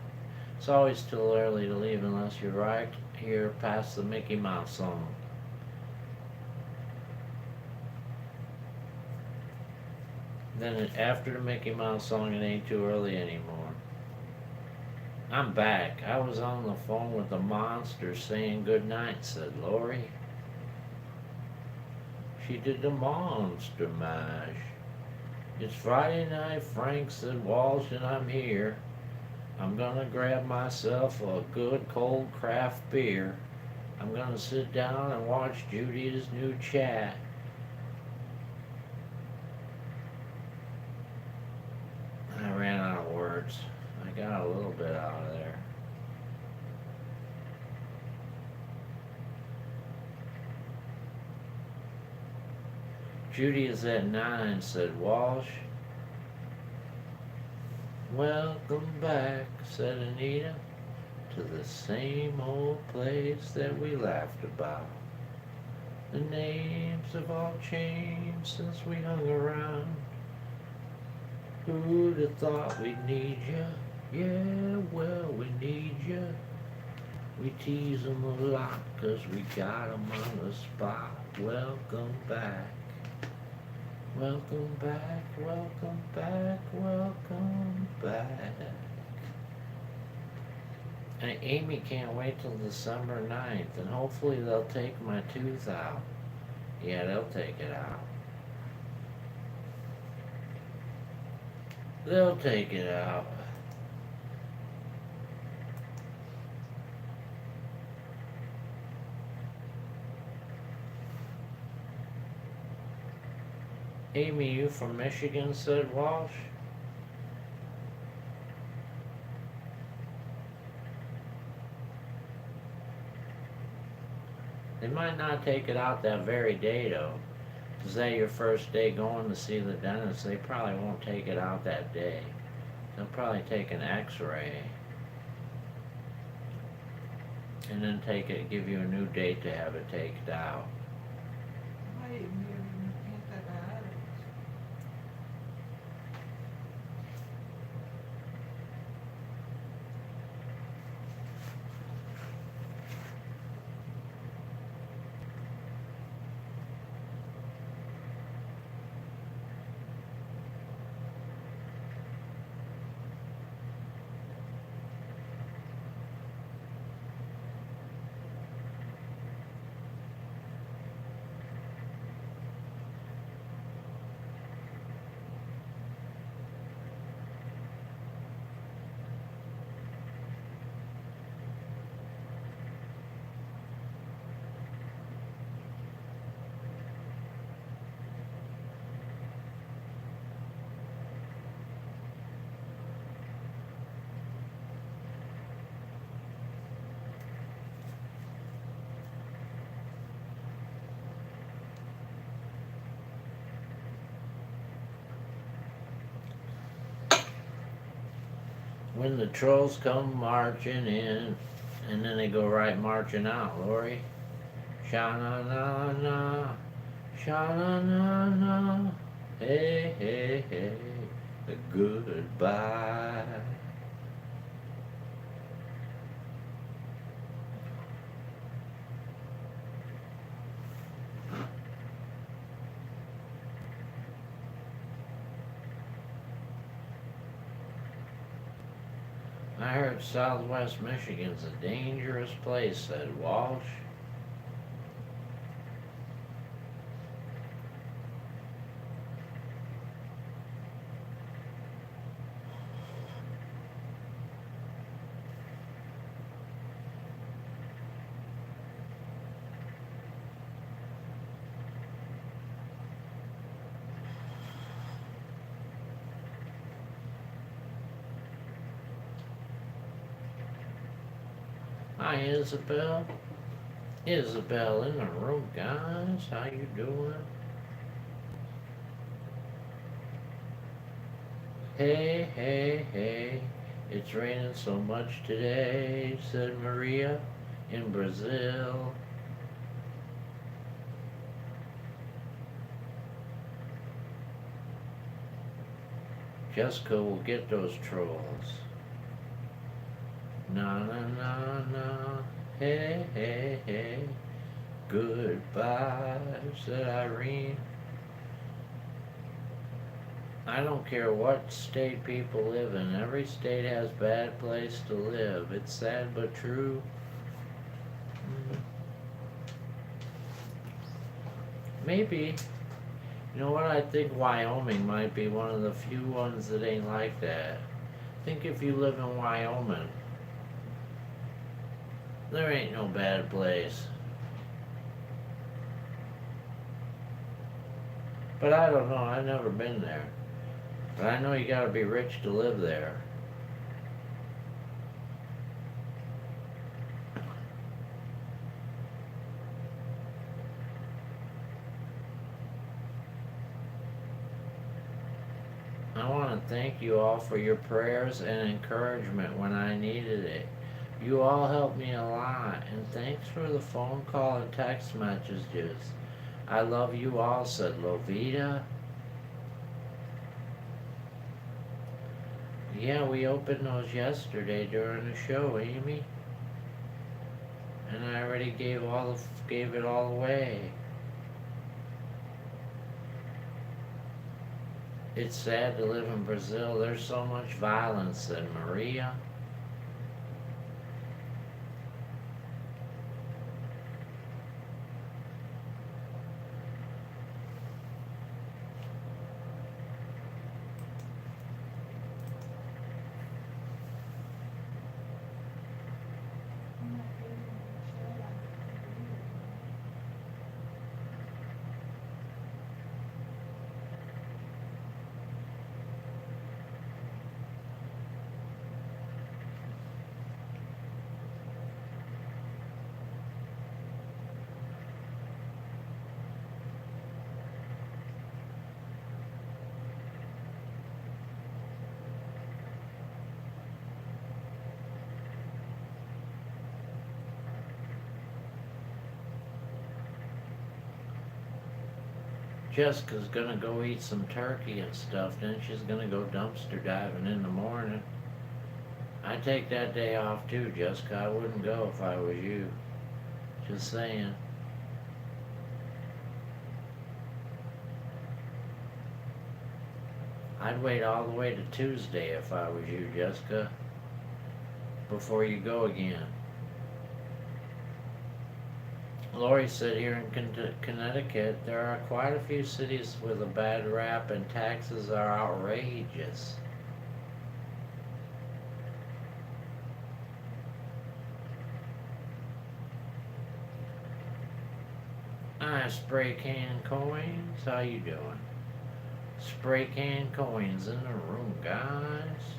It's always too early to leave unless you're right here past the Mickey Mouse song. Then after the Mickey Mouse song, it ain't too early anymore. I'm back. I was on the phone with the monster saying goodnight, said Lori. She did the monster mash. It's Friday night, Frank, said Walsh, and I'm here. I'm gonna grab myself a good cold craft beer. I'm gonna sit down and watch Judy's new chat. I ran out of words. I got a little bit out of there. Judy is at 9, said Walsh. Welcome back, said Anita, to the same old place that we laughed about. The names have all changed since we hung around. Who'd have thought we'd need ya? Yeah, well, we need ya. We tease 'em a lot 'cause we got 'em on the spot. Welcome back. Welcome back, welcome back, welcome back. And Amy can't wait till December 9th, and hopefully they'll take my tooth out. Yeah, they'll take it out. They'll take it out. Amy, you from Michigan, said Walsh. They might not take it out that very day, though. Is that your first day going to see the dentist? They probably won't take it out that day. They'll probably take an x-ray. And then give you a new date to have it taken out. Might even be able to get that out of it. When the trolls come marching in, and then they go right marching out, Lori. Sha-na-na-na, sha-na-na-na, hey, hey, hey, goodbye. I heard Southwest Michigan's a dangerous place, said Walsh. Hi, Isabel. Isabel in the room, guys. How you doing? Hey, hey, hey. It's raining so much today, said Maria in Brazil. Jessica will get those trolls. Na na na na, hey hey hey, goodbye, said Irene. I don't care what state people live in, every state has a bad place to live. It's sad but true. Maybe, you know what, I think Wyoming might be one of the few ones that ain't like that. Think if you live in Wyoming, there ain't no bad place. But I don't know, I've never been there. But I know you gotta be rich to live there. I want to thank you all for your prayers and encouragement when I needed it. You all helped me a lot, and thanks for the phone call and text messages. I love you all, said Lovita. Yeah, we opened those yesterday during the show, Amy. And I already gave it all away. It's sad to live in Brazil. There's so much violence, said Maria. I'm not getting much out of it. Jessica's gonna go eat some turkey and stuff, then she's gonna go dumpster diving in the morning. I take that day off too, Jessica. I wouldn't go if I was you. Just saying. I'd wait all the way to Tuesday if I was you, Jessica, before you go again. Lori said here in Connecticut, there are quite a few cities with a bad rap and taxes are outrageous. Hi, Spray Can Coins. How you doing? Spray Can Coins in the room, guys.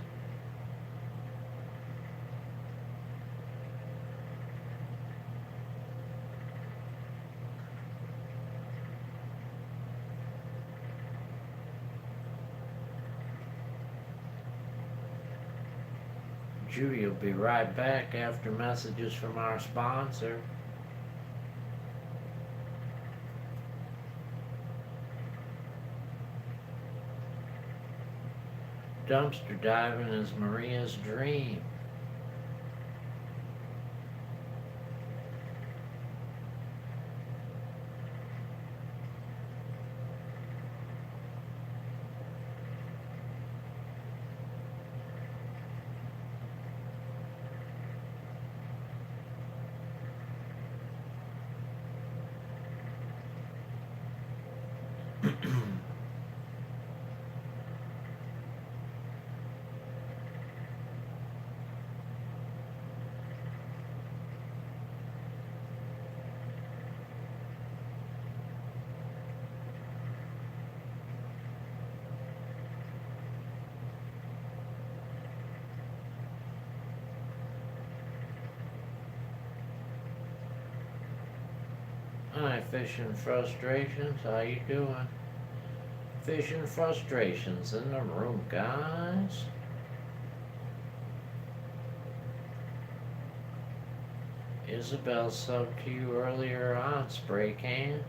Judy will be right back after messages from our sponsor. Dumpster diving is Maria's dream. Hi, Fishing Frustrations. How you doing? Fishing Frustrations in the room, guys. Isabel subbed to you earlier on, Spray Can.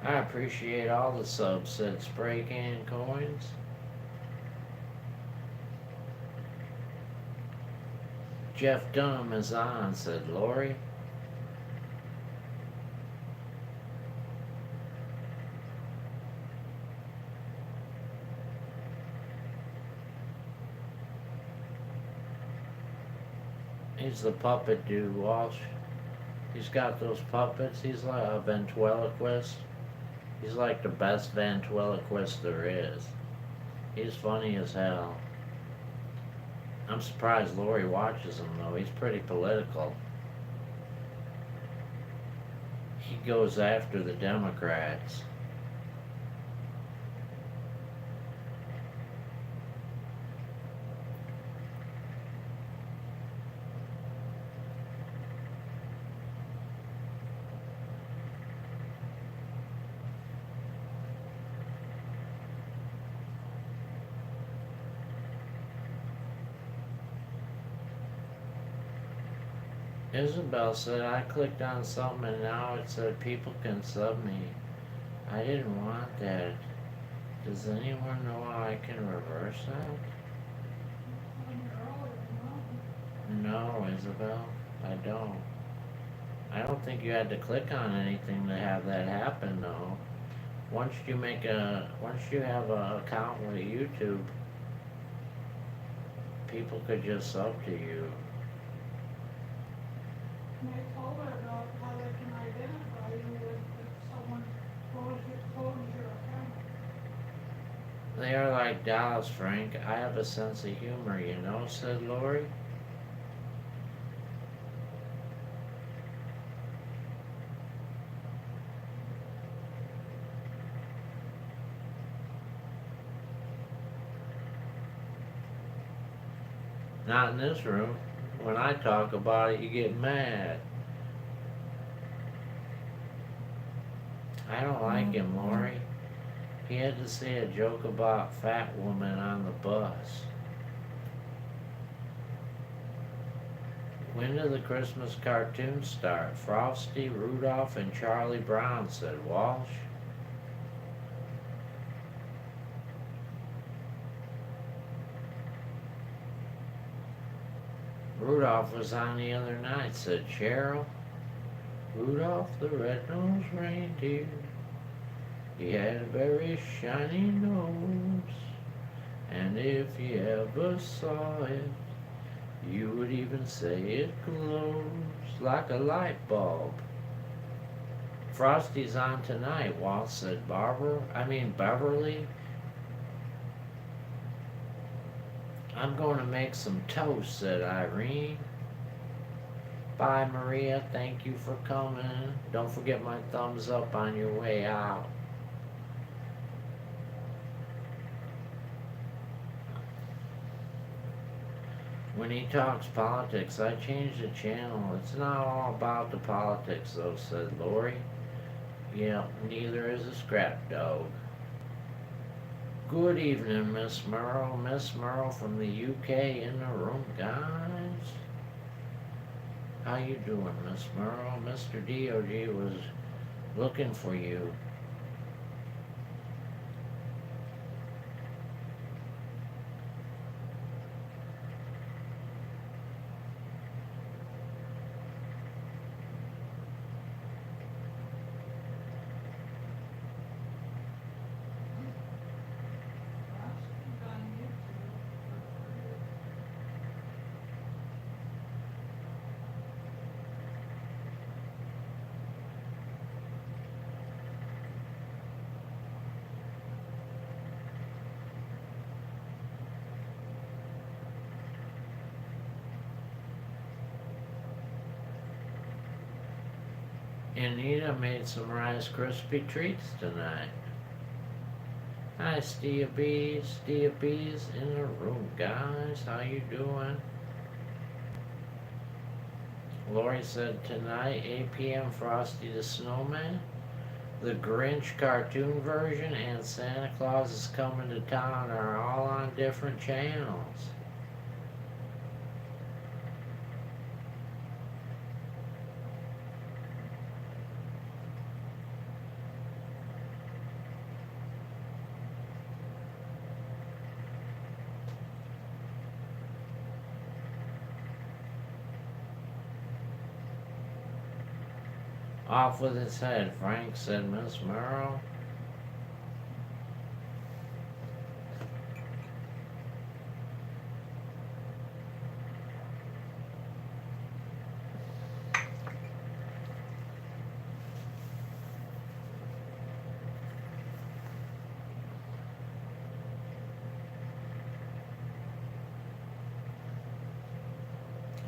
I appreciate all the subs, said Spray Can Coins. Jeff Dunham is on, said Lori. He's the puppet dude, Walsh. He's got those puppets. He's like a ventriloquist. He's like the best ventriloquist there is. He's funny as hell. I'm surprised Lori watches him though. He's pretty political. He goes after the Democrats. Isabel said, I clicked on something and now it said people can sub me. I didn't want that. Does anyone know how I can reverse that? When you're older, No, Isabel, I don't. I don't think you had to click on anything to have that happen though. Once you have an account with YouTube, people could just sub to you. and they told her about how they can identify you if someone closes your account. They are like dolls, Frank. I have a sense of humor, you know, said Lori. Not in this room. When I talk about it, you get mad. I don't like him, Lori. He had to say a joke about fat woman on the bus. When do the Christmas cartoons start? Frosty, Rudolph, and Charlie Brown, said Walsh. Rudolph was on the other night, said Cheryl. Rudolph the red-nosed reindeer, he had a very shiny nose, and if you ever saw it, you would even say it glows like a light bulb. Frosty's on tonight, Walt said Beverly. I'm going to make some toast, said Irene. Bye, Maria. Thank you for coming. Don't forget my thumbs up on your way out. When he talks politics, I change the channel. It's not all about the politics, though, said Lori. Yeah, neither is a scrap dog. Good evening, Miss Merle. Miss Merle from the UK in the room, guys. How you doing, Miss Merle? Mr. DOG was looking for you. Rossi's on YouTube for free. Anita made some Rice Krispie treats tonight. Hi, Stia Bees. Stia Bees in the room, guys. How you doing? Lori said tonight, 8 p.m. Frosty the Snowman, the Grinch cartoon version, and Santa Claus is Coming to Town are all on different channels. Off with his head, Frank, said Miss Merle.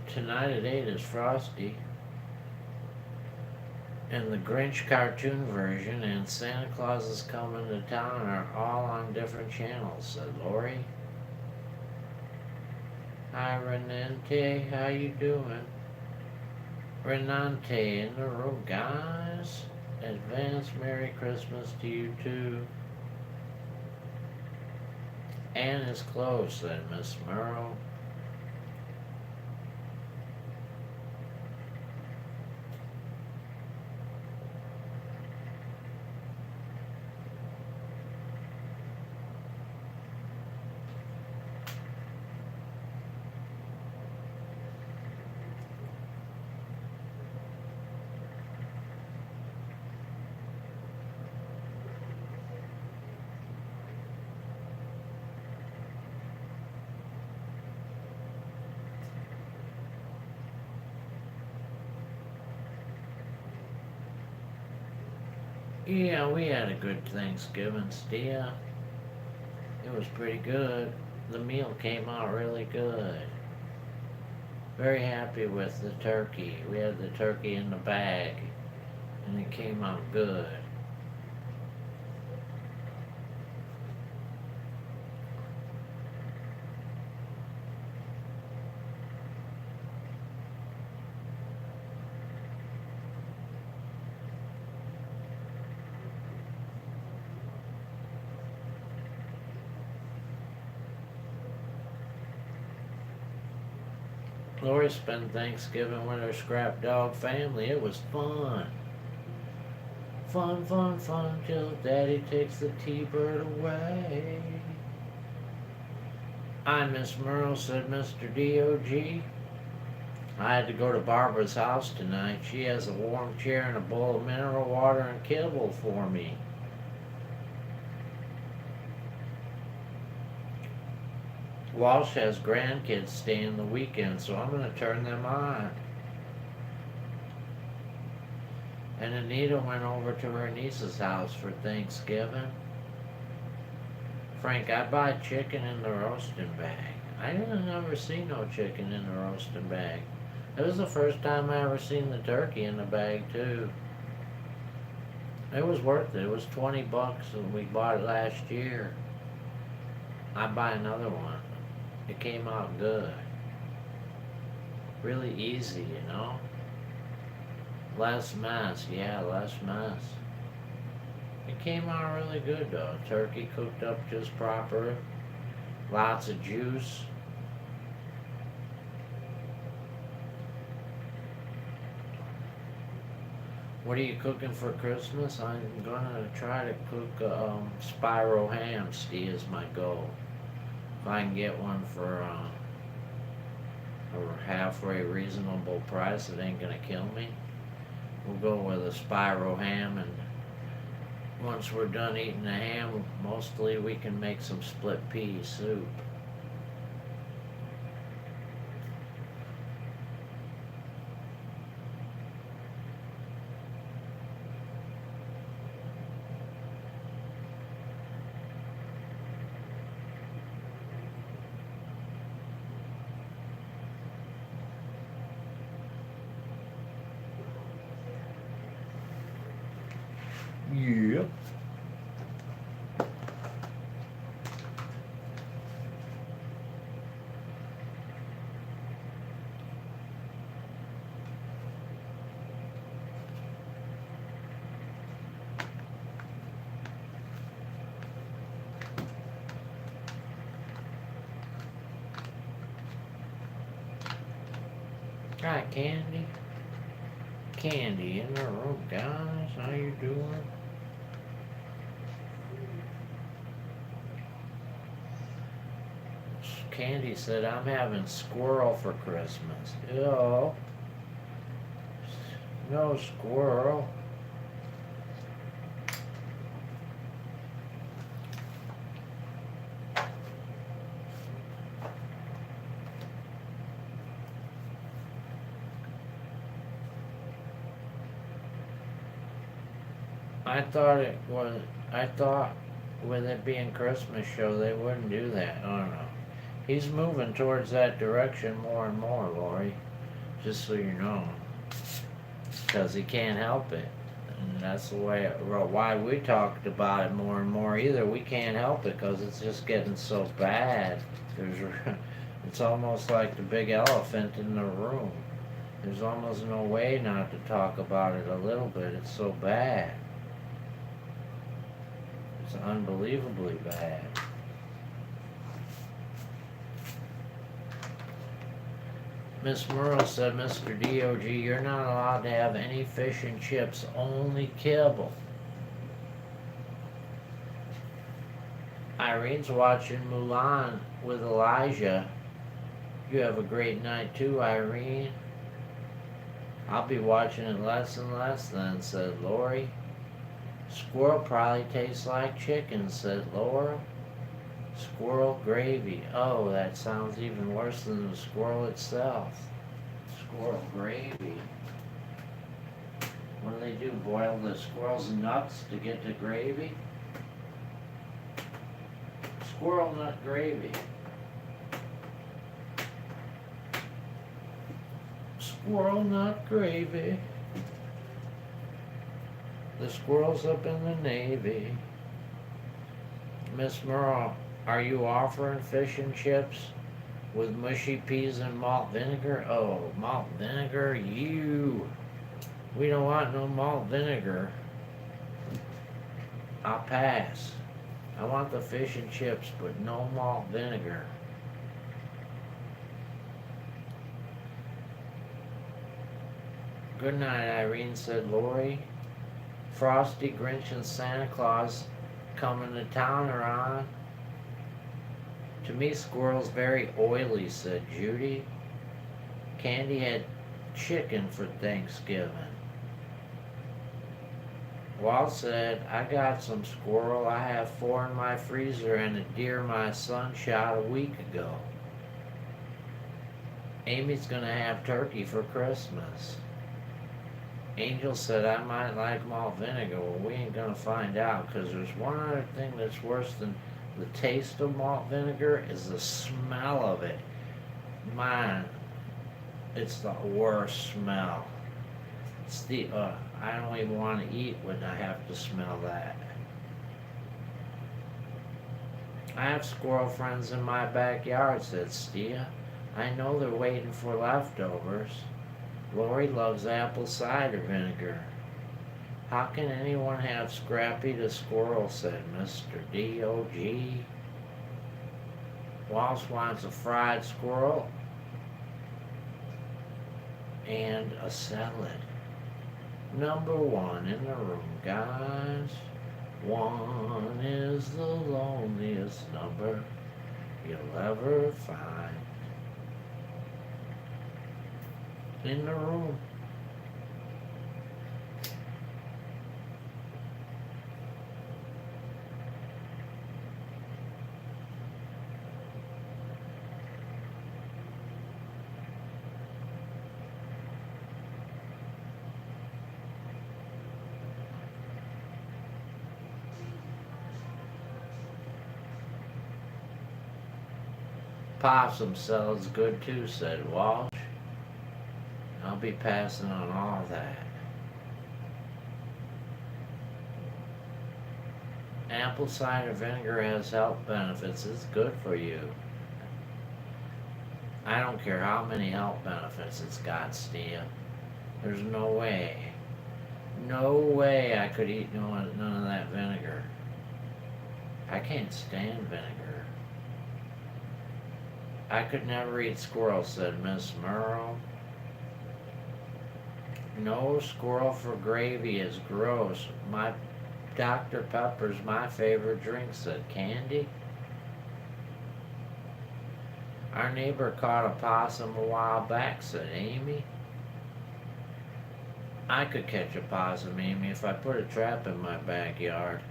Tonight at 8 is Frosty. And the Grinch cartoon version and Santa Claus is Coming to Town are all on different channels, said Lori. Hi Renante, how you doing? Renante in the room, guys. Advance Merry Christmas to you too. Anne is closed, said Miss Merle. Yeah, we had a good Thanksgiving, Stia. It was pretty good. The meal came out really good. Very happy with the turkey. We had the turkey in the bag, and it came out good. Lori spent Thanksgiving with her scrap dog family. It was fun. Fun, fun, fun, till Daddy takes the T-Bird away. I'm Miss Merle, said Mr. D.O.G. I had to go to Barbara's house tonight. She has a warm chair and a bowl of mineral water and kibble for me. Walsh has grandkids staying the weekend, so I'm going to turn them on. And Anita went over to her niece's house for Thanksgiving. Frank, I buy chicken in the roasting bag. I didn't ever see no chicken in the roasting bag. It was the first time I ever seen the turkey in the bag too. It was worth it. It was $20 and we bought it last year. I'd buy another one. It came out good. Really easy, you know? Less mess, yeah, less mess. It came out really good though. Turkey cooked up just proper. Lots of juice. What are you cooking for Christmas? I'm gonna try to cook spiral ham, Steve, is my goal. If I can get one for a halfway reasonable price, it ain't gonna kill me. We'll go with a spiral ham, and once we're done eating the ham, mostly we can make some split pea soup. Yep. Hi, Candy. Candy in the room, guys. How you doing? Candy said, I'm having squirrel for Christmas. Oh. No squirrel. I thought with it being Christmas show they wouldn't do that. I don't know. He's moving towards that direction more and more, Lori. Just so you know. Because he can't help it. And that's the way, why we talked about it more and more either. We can't help it because it's just getting so bad. It's almost like the big elephant in the room. There's almost no way not to talk about it a little bit. It's so bad. It's unbelievably bad. Miss Merle said, Mr. DOG, you're not allowed to have any fish and chips, only kibble. Irene's watching Mulan with Elijah. You have a great night too, Irene. I'll be watching it less and less then, said Lori. Squirrel probably tastes like chicken, said Laura. Squirrel gravy. Oh, that sounds even worse than the squirrel itself. Squirrel gravy. What do? Boil the squirrel's nuts to get the gravy? Squirrel nut gravy. Squirrel nut gravy. The squirrel's up in the Navy. Miss Merle, are you offering fish and chips with mushy peas and malt vinegar? Oh, malt vinegar, we don't want no malt vinegar. I'll pass. I want the fish and chips, but no malt vinegar. Good night, Irene, said Lori. Frosty, Grinch, and Santa Claus coming to town are on. To me, squirrel's very oily, said Judy. Candy had chicken for Thanksgiving. Walt said, I got some squirrel. I have 4 in my freezer and a deer my son shot a week ago. Amy's gonna have turkey for Christmas. Angel said I might like malt vinegar. Well, we ain't gonna find out, because there's one other thing that's worse than the taste of malt vinegar is the smell of it. Man, it's the worst smell. It's I don't even want to eat when I have to smell that. I have squirrel friends in my backyard, said Stia. I know they're waiting for leftovers. Lori loves apple cider vinegar. How can anyone have Scrappy the squirrel, said Mr. D.O.G. Walsh wants a fried squirrel and a salad. Number 1 in the room, guys. 1 is the loneliest number you'll ever find. In the room. Possum salad's good too, said Walsh. I'll be passing on all that. Apple cider vinegar has health benefits. It's good for you. I don't care how many health benefits it's got, Steve. There's no way. No way I could eat none of that vinegar. I can't stand vinegar. I could never eat squirrel, said Miss Merle. No squirrel for gravy is gross. My Dr. Pepper's my favorite drink, said Candy. Our neighbor caught a possum a while back, said Amy. I could catch a possum, Amy, if I put a trap in my backyard.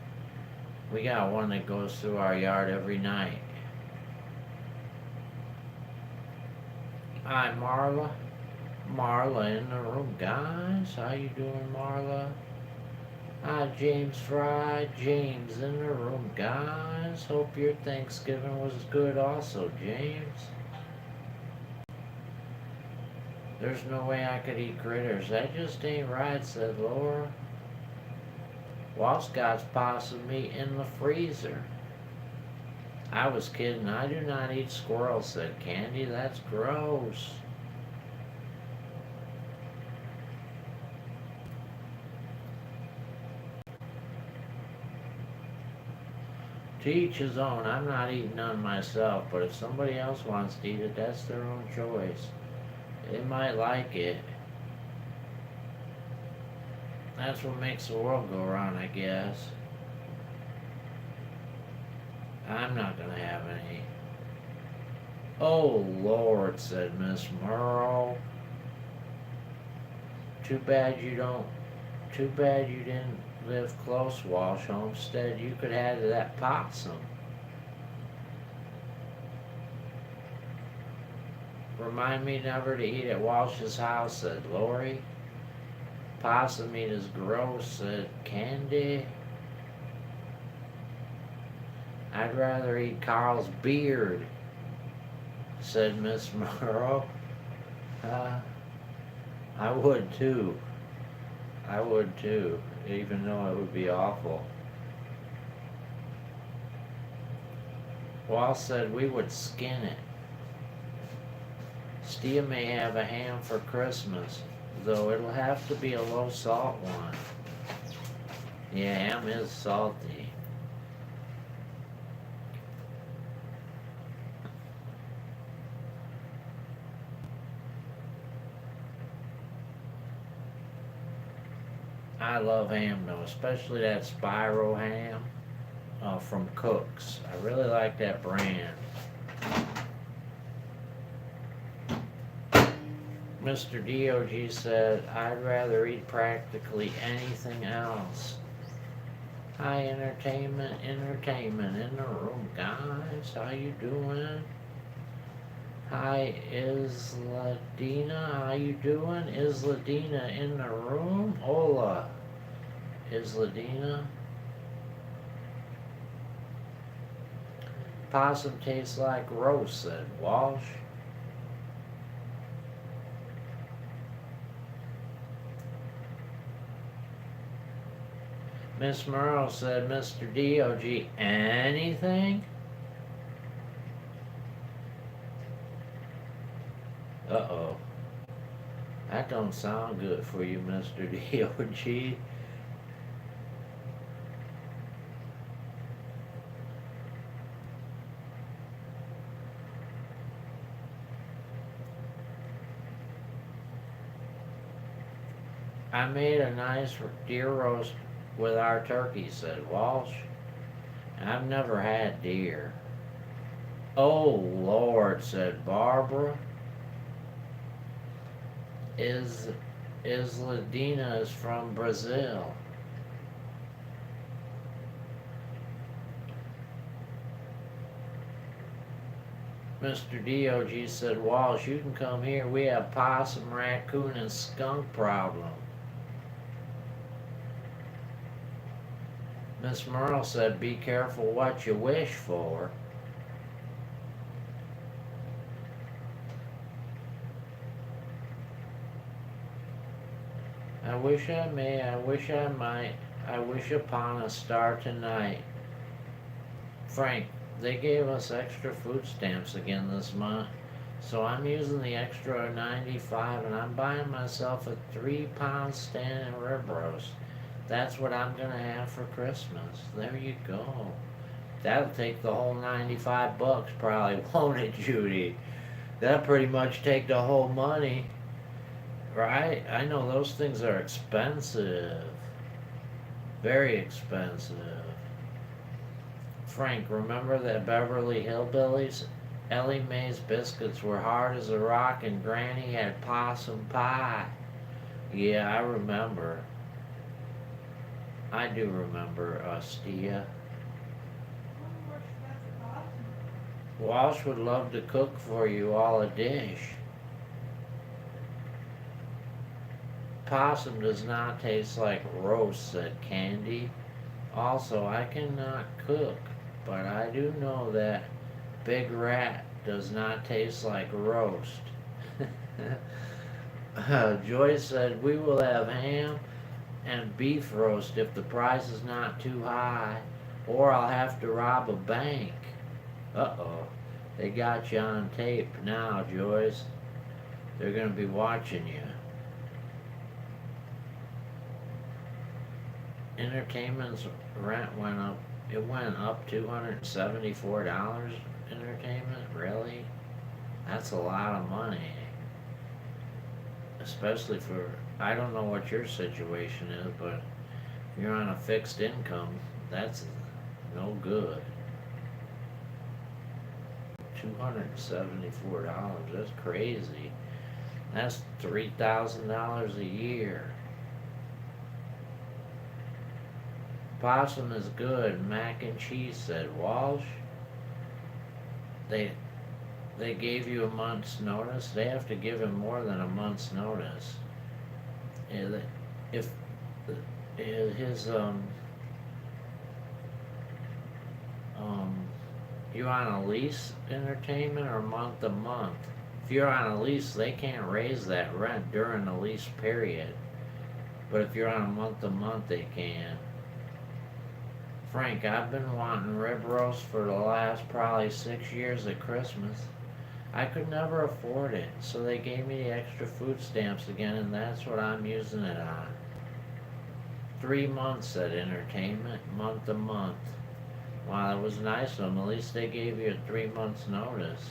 We got one that goes through our yard every night. Hi, Marla. Marla in the room, guys. How you doing, Marla? Hi, James Fry. James in the room, guys. Hope your Thanksgiving was good also, James. There's no way I could eat critters. That just ain't right, said Laura. Walt's got possum meat in the freezer. I was kidding. I do not eat squirrels, said Candy. That's gross. To each his own. I'm not eating none myself, but if somebody else wants to eat it, that's their own choice. They might like it. That's what makes the world go round, I guess. I'm not gonna have any. Oh, Lord, said Miss Merle. Too bad you didn't live close, Walsh Homestead. You could have that possum. Remind me never to eat at Walsh's house, said Lori. Possum meat is gross, said Candy. I'd rather eat Carl's beard, said Miss Morrow. I would too. I would too, even though it would be awful. Wall said we would skin it. Stia may have a ham for Christmas, though it'll have to be a low salt one. Yeah, ham is salty. I love ham though, especially that Spyro ham from Cook's. I really like that brand. Mr. DOG said, I'd rather eat practically anything else. Hi, entertainment in the room, guys. How you doing? Hi, Isladina. How you doing? Isladina in the room? Hola, Isladina. Possum tastes like roast, said Walsh. Miss Merle said, Mr. DOG, anything? Uh-oh. That don't sound good for you, Mr. DOG. I made a nice deer roast with our turkey, said Walsh. I've never had deer. Oh, Lord, said Barbara. Isladina is from Brazil. Mr. DOG said, Walsh, you can come here. We have possum, raccoon, and skunk problem. Miss Merle said, be careful what you wish for. I wish I may, I wish I might, I wish upon a star tonight. Frank, they gave us extra food stamps again this month, so I'm using the extra 95 and I'm buying myself a 3-pound standing rib roast. That's what I'm gonna have for Christmas. There you go. That'll take the whole 95 bucks probably, won't it, Judy? That'll pretty much take the whole money. Right? I know those things are expensive. Very expensive. Frank, remember that Beverly Hillbillies? Ellie Mae's biscuits were hard as a rock and Granny had possum pie. Yeah, I remember. I do remember Stia. Wonder where she got the possum. Walsh would love to cook for you all a dish. Possum does not taste like roast, said Candy. Also, I cannot cook, but I do know that Big Rat does not taste like roast. Joyce said, we will have ham and beef roast if the price is not too high, or I'll have to rob a bank. Uh-oh. They got you on tape now, Joyce. They're going to be watching you. Entertainment's rent went up. It went up $274. Entertainment? Really? That's a lot of money. Especially for, I don't know what your situation is, but if you're on a fixed income, that's no good. $274, that's crazy. That's $3,000 a year. Possum is good, mac and cheese, said Walsh. They gave you a month's notice. They have to give him more than a month's notice. If his you on a lease, Entertainment, or month to month? If you're on a lease, they can't raise that rent during the lease period. But if you're on a month to month, they can. Frank, I've been wanting rib roast for the last probably 6 years at Christmas. I could never afford it, so they gave me the extra food stamps again, and that's what I'm using it on. 3 months at Entertainment, month to month. Wow, that was nice of them. At least they gave you a 3 months notice.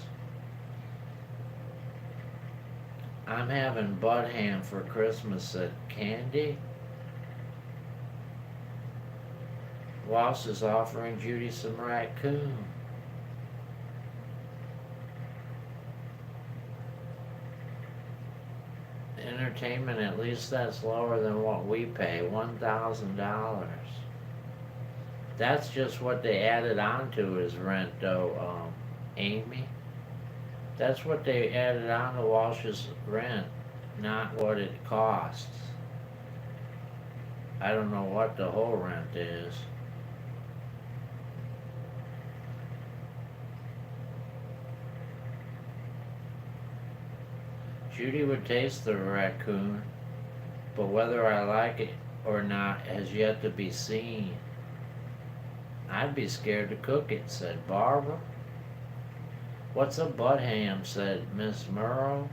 I'm having bud ham for Christmas, said Candy. Walsh is offering Judy some raccoon. Entertainment, at least that's lower than what we pay, $1,000. That's just what they added on to his rent, though, Amy. That's what they added on to Walsh's rent, not what it costs. I don't know what the whole rent is. Judy would taste the raccoon, but whether I like it or not has yet to be seen. I'd be scared to cook it, said Barbara. What's a butt ham, said Miss Murrow.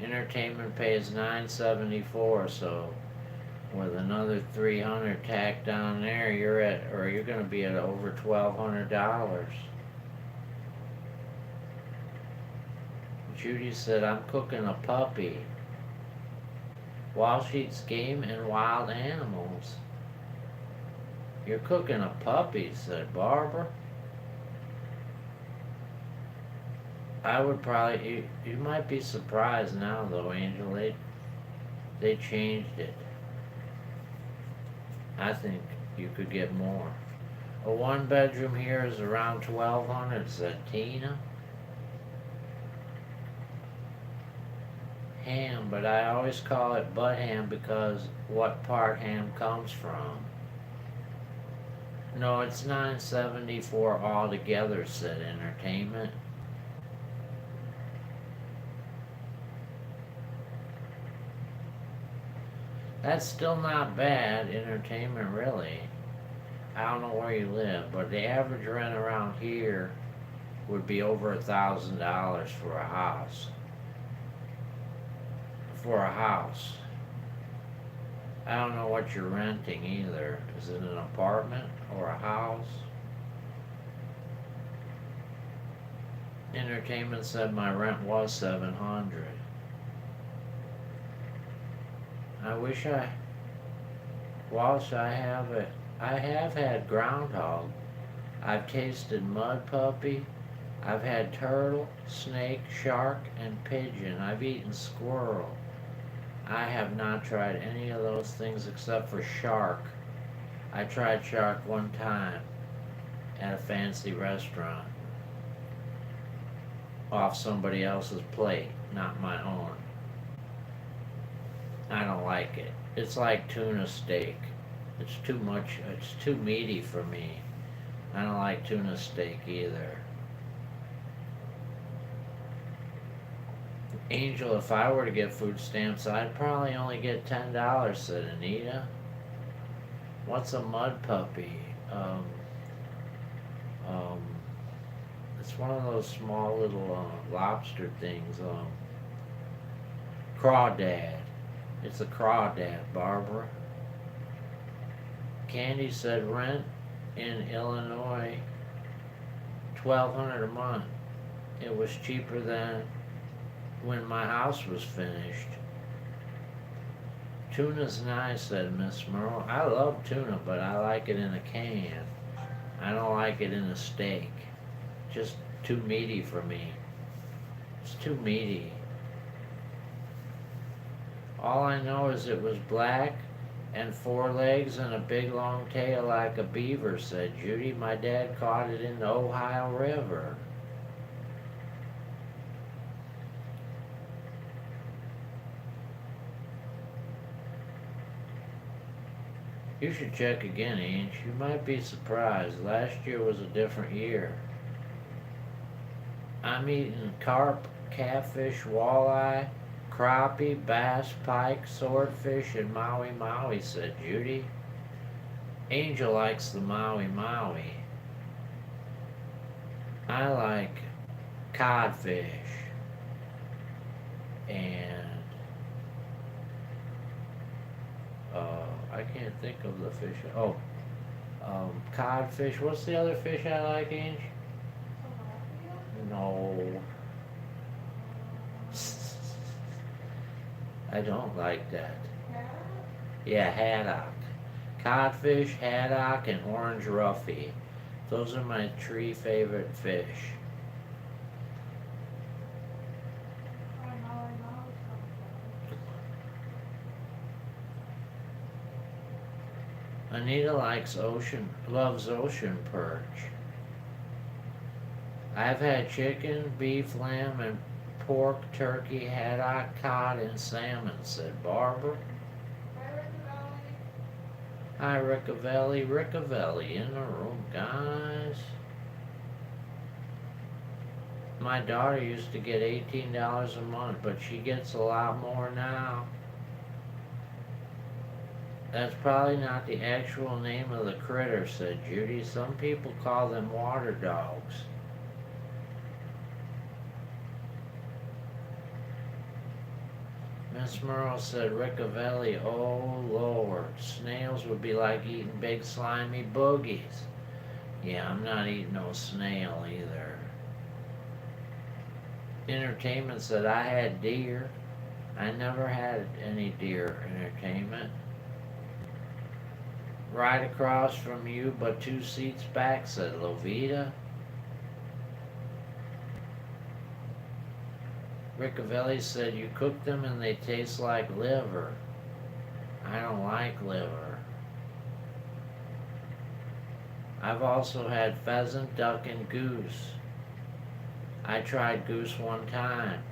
Entertainment pays $9.74, so with another $300 tacked on there, you're gonna be at over $1,200. Judy said, I'm cooking a puppy. Walsh eats game and wild animals. You're cooking a puppy, said Barbara. I would probably, you might be surprised now though, Angel, they changed it. I think you could get more. A 1-bedroom here is around $1,200, said Tina. Ham, but I always call it butt ham because what part ham comes from. No, it's $9.74 altogether, said Entertainment. That's still not bad, Entertainment, really. I don't know where you live, but the average rent around here would be over $1,000 for a house. I don't know what you're renting either. Is it an apartment or a house? Entertainment said my rent was $700. I wish Walsh, I have had groundhog. I've tasted mud puppy. I've had turtle, snake, shark, and pigeon. I've eaten squirrel. I have not tried any of those things except for shark. I tried shark one time at a fancy restaurant off somebody else's plate, not my own. I don't like it. It's like tuna steak. It's too much, it's too meaty for me. I don't like tuna steak either. Angel, if I were to get food stamps, I'd probably only get $10, said Anita. What's a mud puppy? Um, it's one of those small little lobster things. Crawdad. It's a crawdad, Barbara. Candy said rent in Illinois, $1,200 a month. It was cheaper than when my house was finished. Tuna's nice, said Miss Merle. I love tuna, but I like it in a can. I don't like it in a steak. Just too meaty for me. It's too meaty. All I know is it was black and 4 legs and a big long tail like a beaver, said Judy. My dad caught it in the Ohio River. You should check again, Ange. You might be surprised. Last year was a different year. I'm eating carp, catfish, walleye, crappie, bass, pike, swordfish, and Maui Maui, said Judy. Angel likes the Maui Maui. I like codfish and I can't think of the fish. Oh, codfish. What's the other fish I like, Ange? No. I don't like that. Yeah, haddock. Codfish, haddock, and orange roughy. Those are my 3 favorite fish. Anita loves ocean perch. I've had chicken, beef, lamb, and pork, turkey, haddock, cod, and salmon, said Barbara. Hi, Rickavelli. Rickavelli in the room, guys. My daughter used to get $18 a month, but she gets a lot more now. That's probably not the actual name of the critter, said Judy. Some people call them water dogs. Miss Merle said Rickavelli, oh Lord, snails would be like eating big slimy boogies. Yeah, I'm not eating no snail either. Entertainment said I had deer. I never had any deer entertainment. Right across from you, but 2 seats back, said Lovita. Rickavelli said you cook them and they taste like liver. I don't like liver. I've also had pheasant, duck, and goose. I tried goose one time.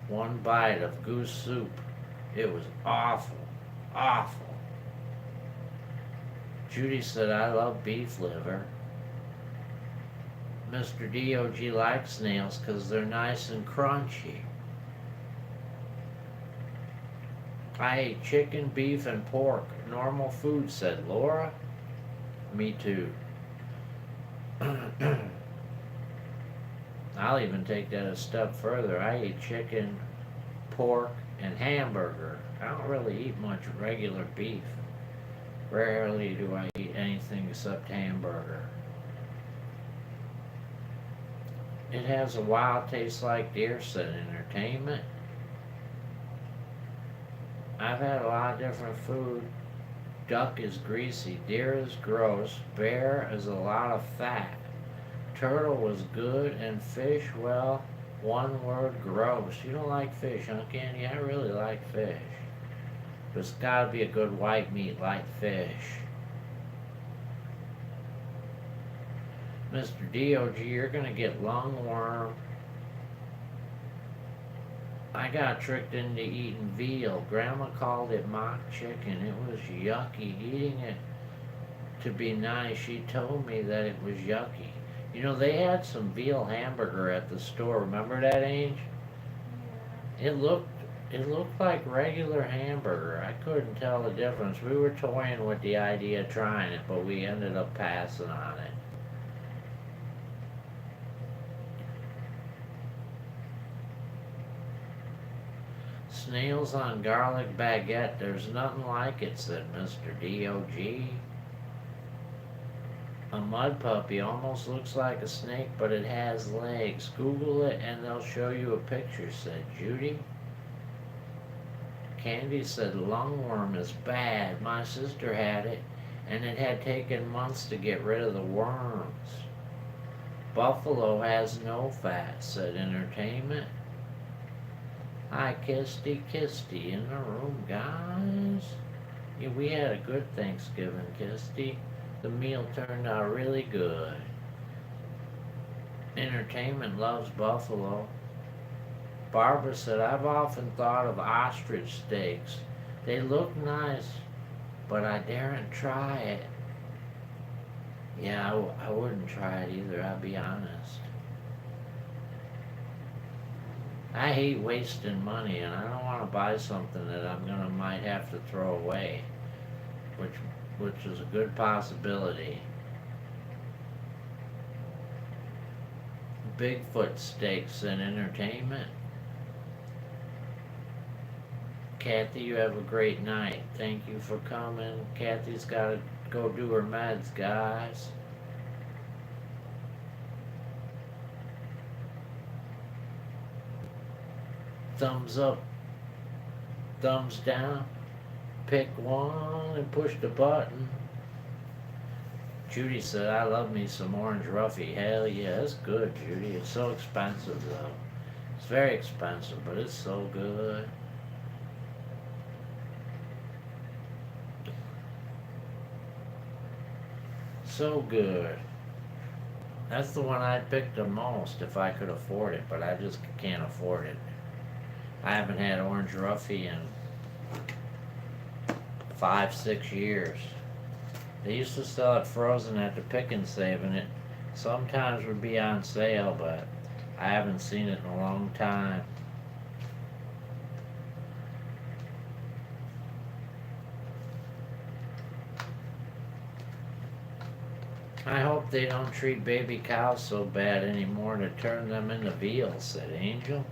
1 bite of goose soup. It was awful. Awful. Judy said, I love beef liver. Mr. DOG likes snails because they're nice and crunchy. I ate chicken, beef, and pork. Normal food, said Laura. Me too. I'll even take that a step further. I eat chicken, pork, and hamburger. I don't really eat much regular beef. Rarely do I eat anything except hamburger. It has a wild taste like deer, said Entertainment. I've had a lot of different food. Duck is greasy, deer is gross, bear is a lot of fat, Turtle was good, and fish, well, one word, gross. You don't like fish, huh, Candy? I really like fish. But it's gotta be a good white meat like fish. Mr. DOG, you're gonna get lungworm. I got tricked into eating veal. Grandma called it mock chicken. It was yucky. Eating it to be nice, she told me that it was yucky. You know, they had some veal hamburger at the store. Remember that, Ange? Yeah. It looked like regular hamburger. I couldn't tell the difference. We were toying with the idea of trying it, but we ended up passing on it. Snails on garlic baguette. There's nothing like it, said Mr. DOG. A mud puppy almost looks like a snake, but it has legs. Google it and they'll show you a picture, said Judy. Candy said lungworm is bad. My sister had it, and it had taken months to get rid of the worms. Buffalo has no fat, said Entertainment. Hi, Kisty in the room, guys. Yeah, we had a good Thanksgiving, Kisty. The meal turned out really good. Entertainment loves buffalo. Barbara said, I've often thought of ostrich steaks. They look nice, but I daren't try it. Yeah, I wouldn't try it either, I'll be honest. I hate wasting money, and I don't want to buy something that might have to throw away, which is a good possibility. Bigfoot steaks and Entertainment. Kathy, you have a great night. Thank you for coming. Kathy's got to go do her meds, guys. Thumbs up, thumbs down, pick one and push the button. Judy said, I love me some Orange Roughy. Hell yeah, it's good, Judy. It's so expensive, though. It's very expensive, but it's so good. So good. That's the one I'd pick the most if I could afford it, but I just can't afford it. I haven't had Orange Roughy in 5-6 years. They used to sell it frozen at the Pick and Save, and it sometimes would be on sale, but I haven't seen it in a long time. I hope they don't treat baby cows so bad anymore to turn them into veal, said Angel.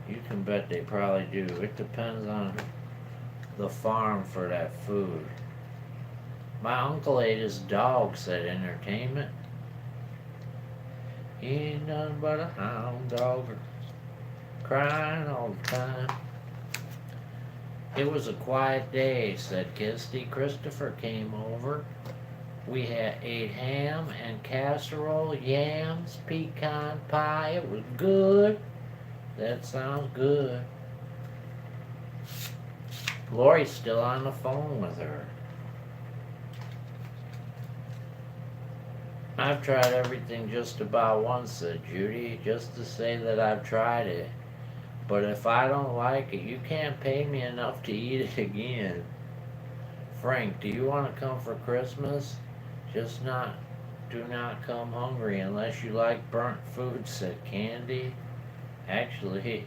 You can bet they probably do. It depends on the farm for that food. My uncle ate his dog, said Entertainment. He ain't nothing but a hound dog, crying all the time. It was a quiet day, said Kisty. Christopher came over. We ate ham and casserole, yams, pecan pie. It was good. That sounds good. Lori's still on the phone with her. I've tried everything just about once, said Judy, just to say that I've tried it. But if I don't like it, you can't pay me enough to eat it again. Frank, do you want to come for Christmas? Do not come hungry unless you like burnt food, said Candy. Actually,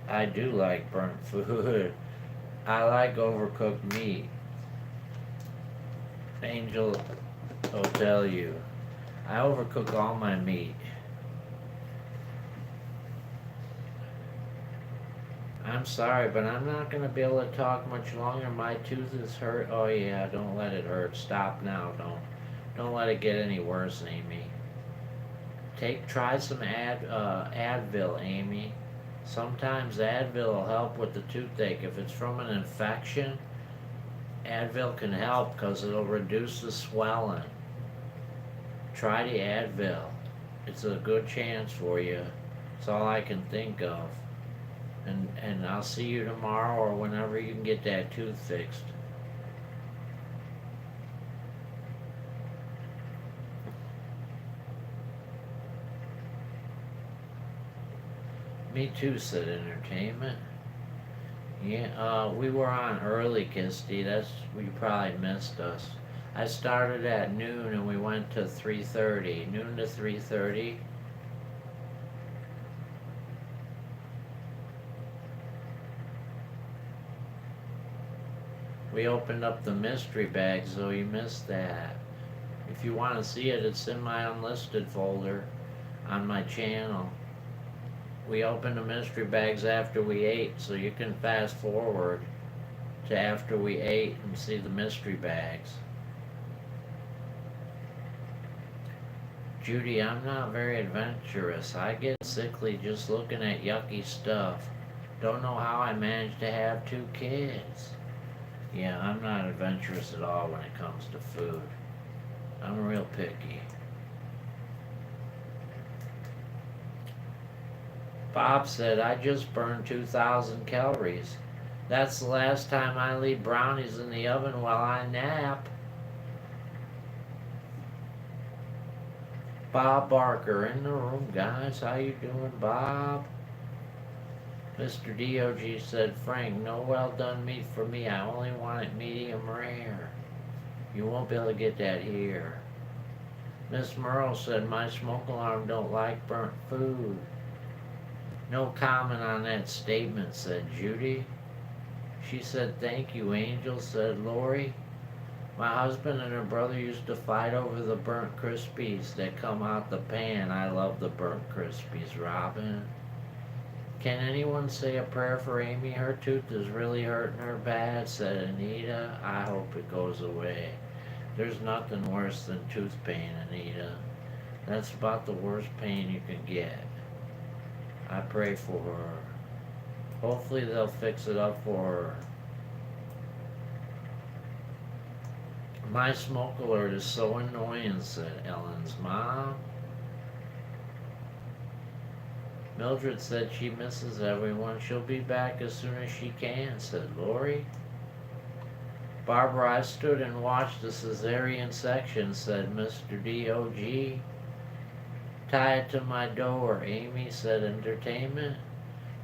I do like burnt food. I like overcooked meat. Angel will tell you. I overcook all my meat. I'm sorry, but I'm not going to be able to talk much longer. My tooth is hurt. Oh yeah, don't let it hurt. Stop now. Don't let it get any worse, Amy. Try some Advil, Amy. Sometimes Advil will help with the toothache. If it's from an infection, Advil can help because it'll reduce the swelling. Try the Advil. It's a good chance for you. It's all I can think of. And I'll see you tomorrow or whenever you can get that tooth fixed. Me too, said Entertainment. Yeah, we were on early, Kisty. You probably missed us. I started at noon and we went to 3:30. Noon to 3:30. We opened up the mystery bag, so you missed that. If you want to see it, it's in my unlisted folder on my channel. We opened the mystery bags after we ate, so you can fast forward to after we ate and see the mystery bags. Judy, I'm not very adventurous. I get sickly just looking at yucky stuff. Don't know how I managed to have 2 kids. Yeah, I'm not adventurous at all when it comes to food. I'm real picky. Bob said, I just burned 2,000 calories. That's the last time I leave brownies in the oven while I nap. Bob Barker in the room, guys. How you doing, Bob? Mr. DOG said, Frank, no well done meat for me. I only want it medium rare. You won't be able to get that here. Miss Merle said, my smoke alarm don't like burnt food. No comment on that statement, said Judy. She said, thank you, Angel, said Lori. My husband and her brother used to fight over the burnt Krispies that come out the pan. I love the burnt Krispies, Robin. Can anyone say a prayer for Amy? Her tooth is really hurting her bad, said Anita. I hope it goes away. There's nothing worse than tooth pain, Anita. That's about the worst pain you can get. I pray for her. Hopefully they'll fix it up for her. My smoke alert is so annoying, said Ellen's mom. Mildred said she misses everyone. She'll be back as soon as she can, said Lori. Barbara, I stood and watched the cesarean section, said Mr. DOG. Tie it to my door, Amy, said Entertainment.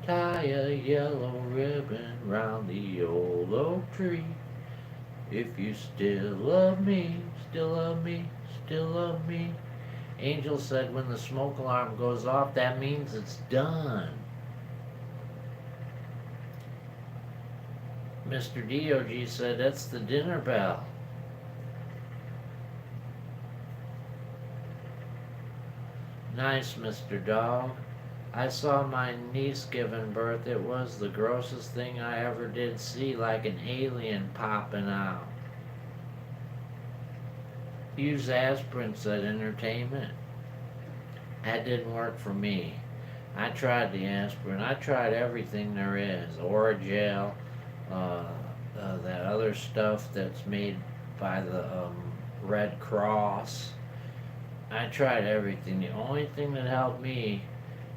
Tie a yellow ribbon round the old oak tree. If you still love me, still love me, still love me. Angel said when the smoke alarm goes off, that means it's done. Mr. DOG said that's the dinner bell. Nice, Mr. Dog. I saw my niece giving birth. It was the grossest thing I ever did see, like an alien popping out. Use aspirin, said Entertainment. That didn't work for me. I tried the aspirin. I tried everything there is. Oragel, that other stuff that's made by the Red Cross. I tried everything. The only thing that helped me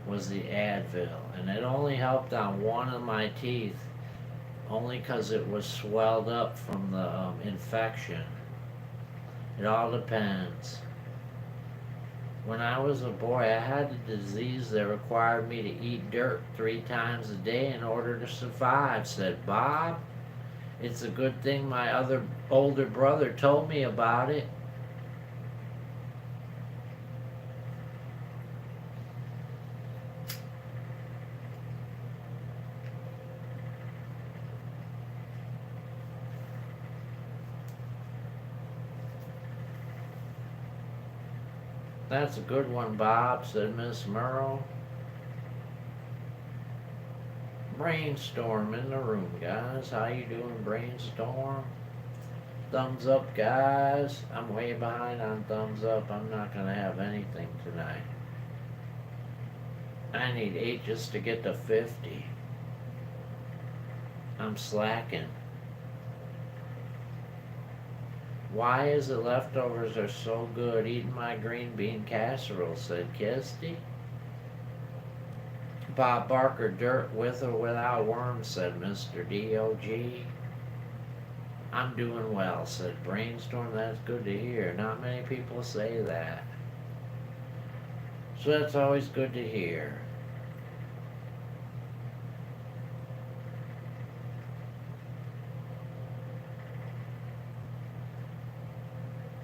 was the Advil, and it only helped on one of my teeth, only because it was swelled up from the infection. It all depends. When I was a boy, I had a disease that required me to eat dirt 3 times a day in order to survive, said Bob. It's a good thing my other older brother told me about it. That's a good one, Bob, said Miss Merle. Brainstorm in the room, guys. How you doing, Brainstorm? Thumbs up, guys. I'm way behind on thumbs up. I'm not going to have anything tonight. I need 8 just to get to 50. I'm slacking. Why is the leftovers are so good? Eating my green bean casserole, said Kirsty. Bob Barker, dirt with or without worms, said Mr. D.O.G. I'm doing well, said Brainstorm. That's good to hear. Not many people say that. So that's always good to hear.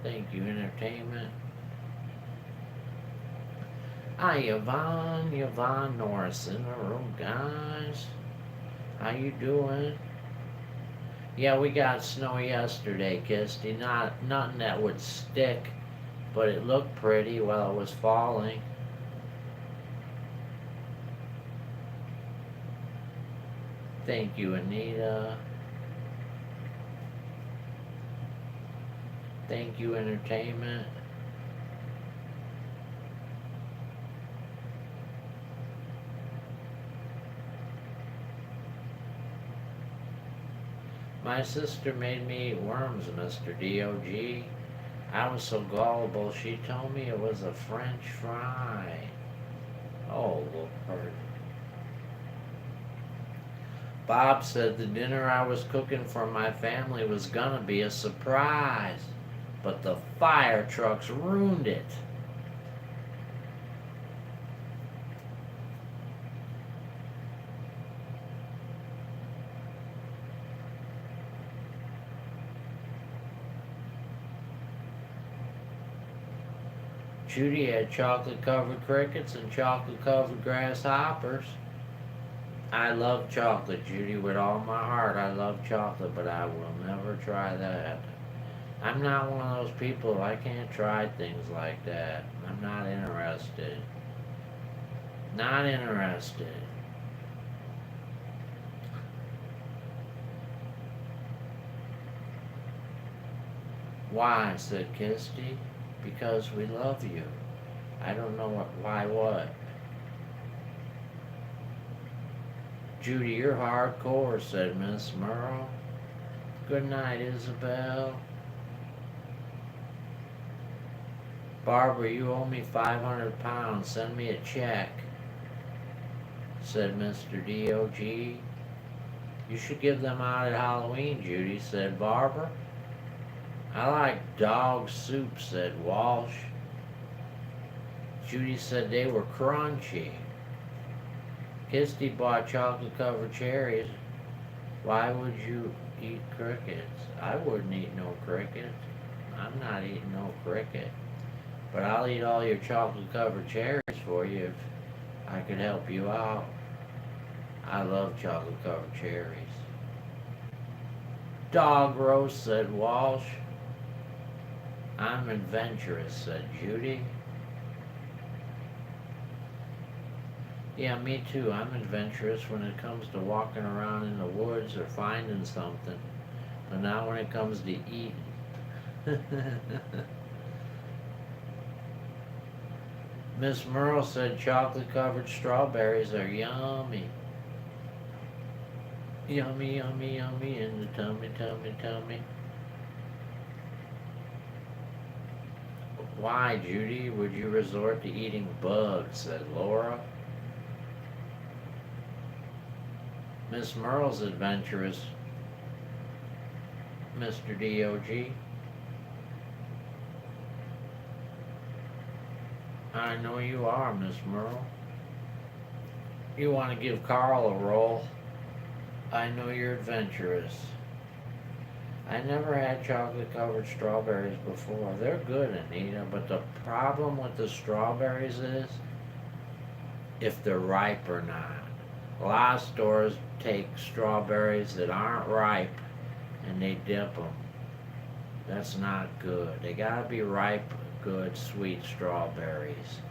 Thank you, entertainment. Hi, Yvonne Norris in the room, guys. How you doing? Yeah, we got snow yesterday, Kisty. Nothing that would stick, but it looked pretty while it was falling. Thank you, Anita. Thank you, entertainment. My sister made me eat worms, Mr. D.O.G. I was so gullible, she told me it was a French fry. Oh, Lord. Bob said the dinner I was cooking for my family was gonna be a surprise, but the fire trucks ruined it. Judy had chocolate-covered crickets and chocolate-covered grasshoppers. I love chocolate, Judy, with all my heart. I love chocolate, but I will never try that. I'm not one of those people, I can't try things like that. I'm not interested. Not interested. Why, said Kirsty. Because we love you. I don't know why what. Judy, you're hardcore, said Miss Merle. Good night, Isabel. Barbara, you owe me 500 pounds. Send me a check, said Mr. D.O.G. You should give them out at Halloween, Judy, said Barbara. I like dog soup, said Walsh. Judy said they were crunchy. Kirsty bought chocolate-covered cherries. Why would you eat crickets? I wouldn't eat no cricket. I'm not eating no cricket. But I'll eat all your chocolate-covered cherries for you if I could help you out. I love chocolate-covered cherries. Dog roast, said Walsh. I'm adventurous, said Judy. Yeah, me too. I'm adventurous when it comes to walking around in the woods or finding something. But not when it comes to eating. Miss Merle said chocolate-covered strawberries are yummy. Yummy, yummy, yummy in the tummy, tummy, tummy. Why, Judy, would you resort to eating bugs, said Laura. Miss Merle's adventurous, Mr. D.O.G. I know you are, Miss Merle. You want to give Carl a roll? I know you're adventurous. I never had chocolate-covered strawberries before. They're good, Anita, but the problem with the strawberries is if they're ripe or not. A lot of stores take strawberries that aren't ripe and they dip them. That's not good. They gotta be ripe, good, sweet strawberries.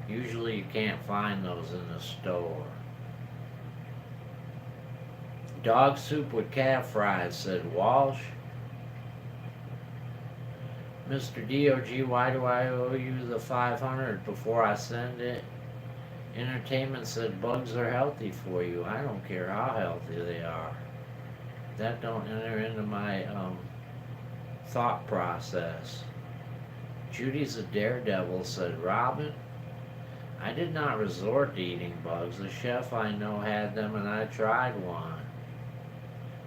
Usually you can't find those in the store. Dog soup with calf fries, said Walsh. Mr. D.O.G., why do I owe you the 500 before I send it? Entertainment said bugs are healthy for you. I don't care how healthy they are. That don't enter into my thought process. Judy's a daredevil, said Robin. I did not resort to eating bugs. The chef I know had them and I tried one.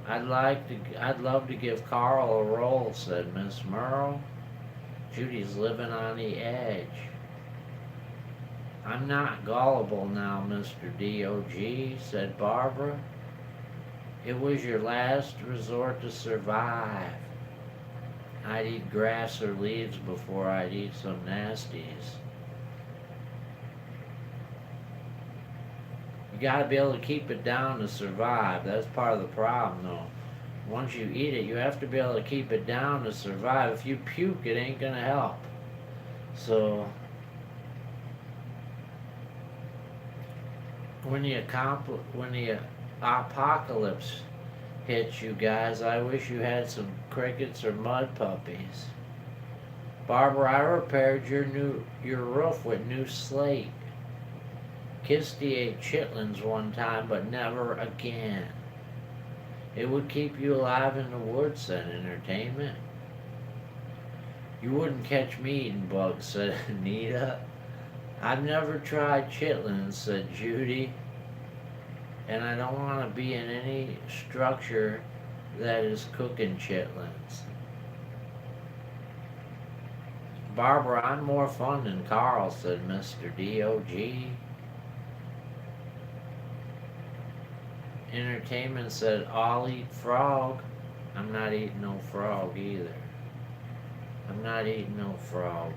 I'd love to give Carl a roll, said Miss Merle. Judy's living on the edge. I'm not gullible now, Mr. D.O.G., said Barbara. It was your last resort to survive. I'd eat grass or leaves before I'd eat some nasties. You gotta be able to keep it down to survive. That's part of the problem, though. Once you eat it, you have to be able to keep it down to survive. If you puke, it ain't gonna help. So, when the apocalypse hits you guys, I wish you had some crickets or mud puppies. Barbara, I repaired your roof with new slate. Kisty ate chitlins one time, but never again. It would keep you alive in the woods, said Entertainment. You wouldn't catch me eating bugs, said Anita. I've never tried chitlins, said Judy. And I don't want to be in any structure that is cooking chitlins. Barbara, I'm more fun than Carl, said Mr. D.O.G. Entertainment said, I'll eat frog. I'm not eating no frog either. I'm not eating no frog.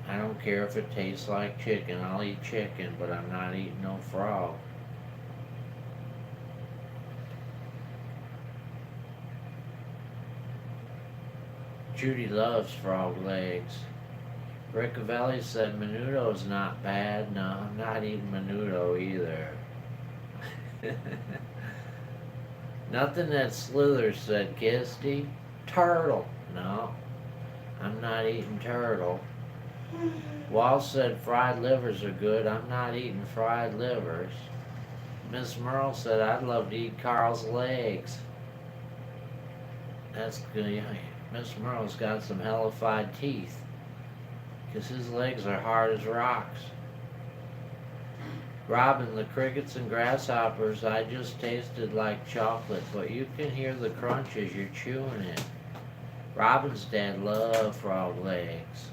I don't care if it tastes like chicken. I'll eat chicken, but I'm not eating no frog. Judy loves frog legs. Riccavelli said, menudo's not bad. No, I'm not eating menudo either. Nothing that slithers, said Kisty. Turtle. No, I'm not eating turtle. Walsh said fried livers are good. I'm not eating fried livers. Miss Merle said I'd love to eat Carl's legs. That's good. Miss Merle's got some hellified teeth, 'cause his legs are hard as rocks. Robin, the crickets and grasshoppers, I just tasted like chocolate, but you can hear the crunch as you're chewing it. Robin's dad loved frog legs.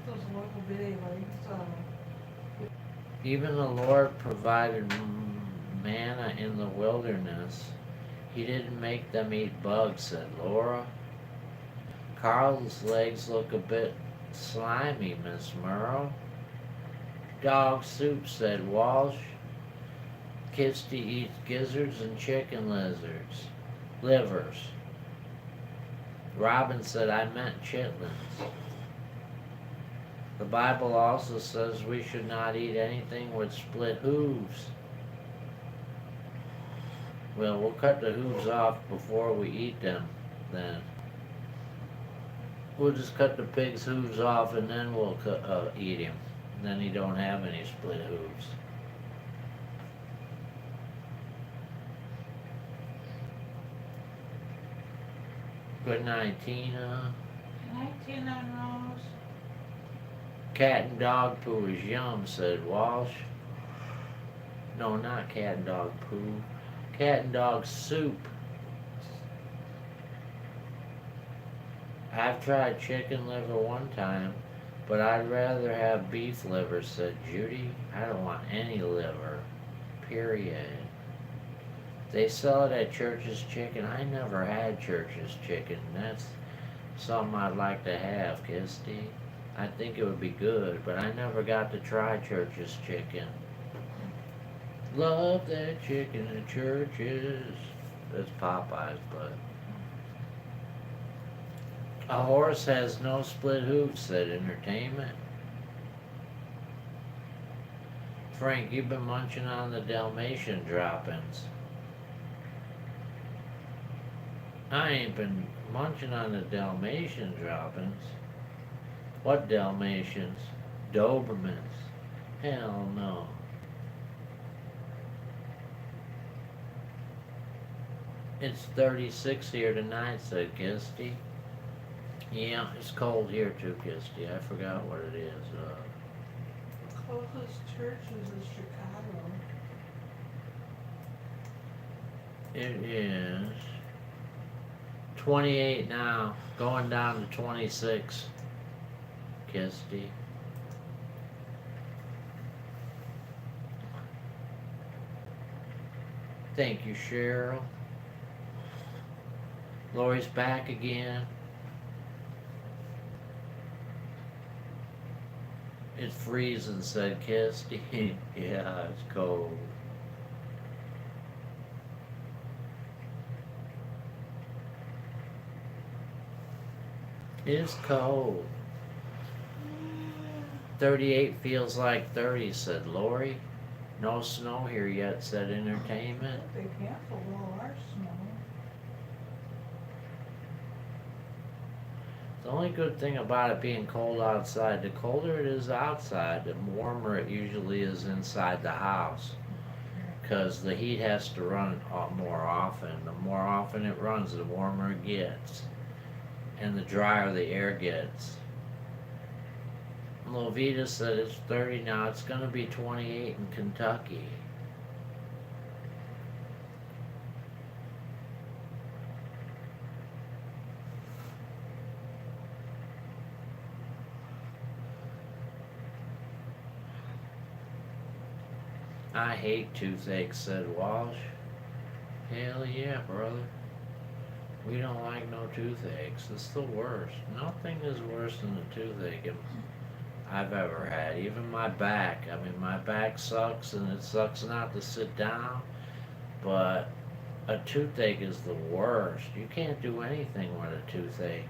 Those local bitty legs, Even the Lord provided manna in the wilderness. He didn't make them eat bugs, said Laura. Carl's legs look a bit slimy, Miss Merle. Dog soup, said Walsh. Kisty eats gizzards and chicken livers. Robin said I meant chitlins. The Bible also says we should not eat anything with split hooves. Well, we'll cut the hooves off before we eat them, then. We'll just cut the pig's hooves off and then we'll eat him. Then he don't have any split hooves. Good night, Tina. 19 on Rose. Cat and dog poo is yum, said Walsh. No, not cat and dog poo. Cat and dog soup. I've tried chicken liver one time, but I'd rather have beef liver, said Judy. I don't want any liver. Period. They sell it at Church's Chicken. I never had Church's Chicken. That's something I'd like to have, Kisty. I think it would be good, but I never got to try Church's Chicken. Love that chicken at Church's. That's Popeyes, but... A horse has no split hooves, said Entertainment. Frank, you've been munching on the Dalmatian droppings. I ain't been munching on the Dalmatian droppings. What Dalmatians? Dobermans. Hell no. It's 36 here tonight, said Kisty. Yeah, it's cold here too, Kisty. I forgot what it is. Closest church is in Chicago. It is 28 now, going down to 26, Kisty. Thank you, Cheryl. Lori's back again. It's freezing, said Kisty. Yeah, it's cold. It's cold. 38 feels like 30, said Lori. No snow here yet, said Entertainment. They canceled all our snow. The only good thing about it being cold outside, the colder it is outside, the warmer it usually is inside the house. Because the heat has to run more often. The more often it runs, the warmer it gets. And the drier the air gets. Lovita said it's 30 now. It's going to be 28 in Kentucky. I hate toothache, said Walsh. Hell yeah, brother. We don't like no toothaches. It's the worst. Nothing is worse than a toothache I've ever had. Even my back. I mean, my back sucks, and it sucks not to sit down, but a toothache is the worst. You can't do anything with a toothache.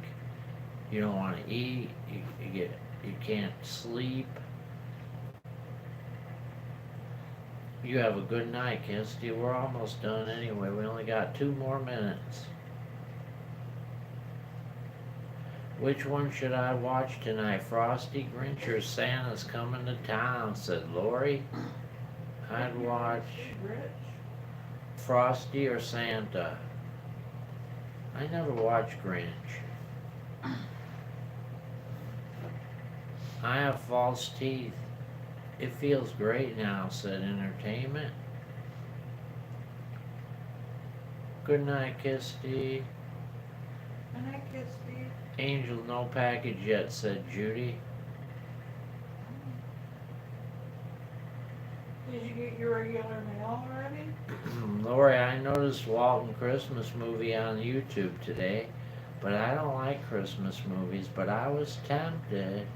You don't want to eat. You can't sleep. You have a good night, Kinsty. We're almost done anyway. We only got 2 more minutes. Which one should I watch tonight? Frosty, Grinch, or Santa's Coming to Town, said Lori. I'd watch Frosty or Santa. I never watched Grinch. I have false teeth. It feels great now, said Entertainment. Good night, Kisty. And I kissed Steve. Angel, no package yet, said Judy. Did you get your regular mail already? Lori, I noticed Walton Christmas movie on YouTube today, but I don't like Christmas movies, but I was tempted.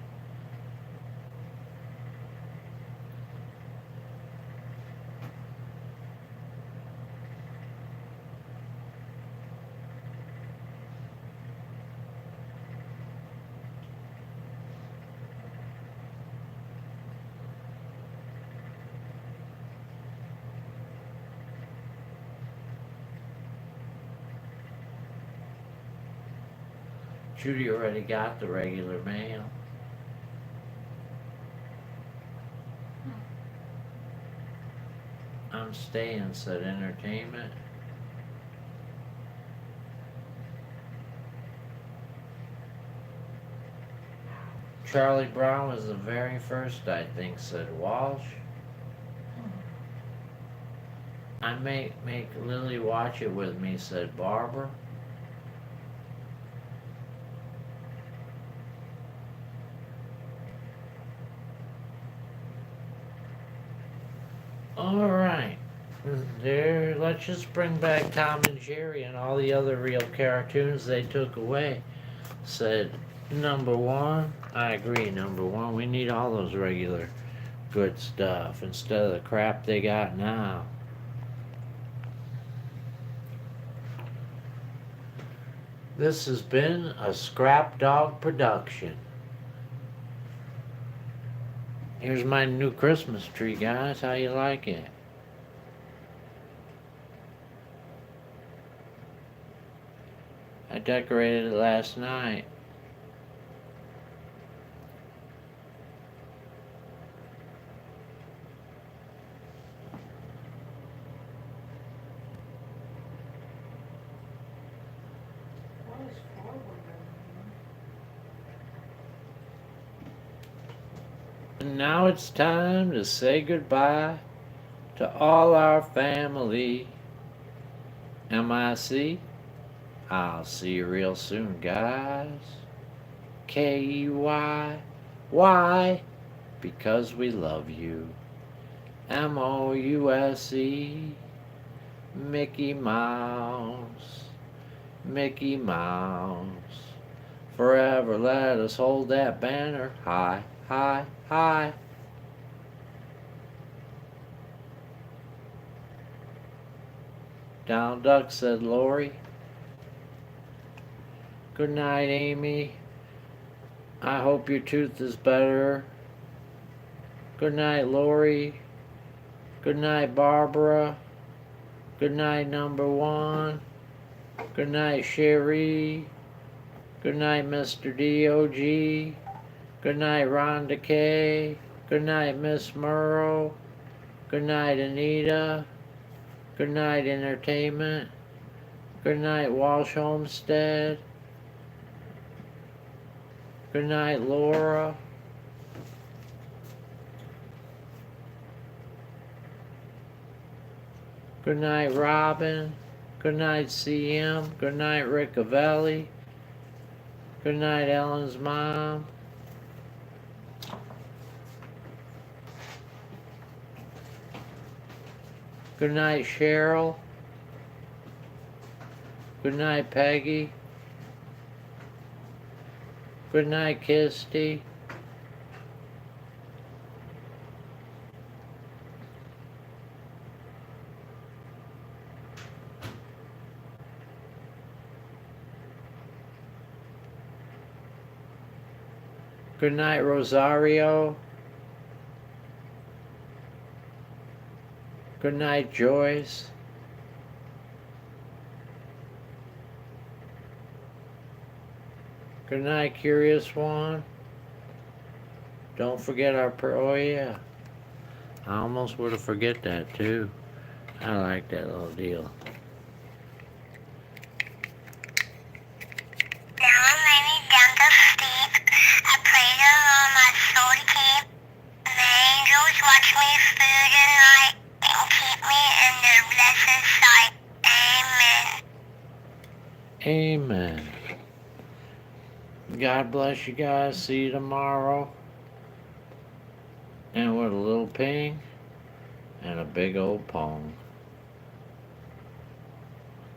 Judy already got the regular mail. I'm staying, said Entertainment. Charlie Brown was the very first, I think, said Walsh. I make Lily watch it with me, said Barbara. All right, there. Let's just bring back Tom and Jerry and all the other real cartoons they took away. Said number 1. I agree. Number 1. We need all those regular good stuff instead of the crap they got now. This has been a Scrap Dog production. Here's my new Christmas tree, guys. How you like it? I decorated it last night. And now it's time to say goodbye to all our family. MIC, I'll see you real soon, guys. KEY, why? Because we love you. MOUSE, Mickey Mouse, Mickey Mouse. Forever let us hold that banner high, high, high. Down duck, said Lori. Good night, Amy. I hope your tooth is better. Good night, Lori. Good night, Barbara. Good night, number one. Good night, Sherry. Good night, Mr. DOG. Good night, Rhonda K. Good night, Miss Murrow. Good night, Anita. Good night, Entertainment. Good night, Walsh Homestead. Good night, Laura. Good night, Robin. Good night, CM. Good night, Riccavelli. Good night, Ellen's mom. Good night, Cheryl. Good night, Peggy. Good night, Kisty. Good night, Rosario. Good night, Joyce. Good night, Curious One. Don't forget our oh yeah. I almost would have forget that too. I like that little deal. Watch me through the night and keep me in their blessed sight. Amen. Amen. God bless you guys. See you tomorrow. And with a little ping and a big old pong.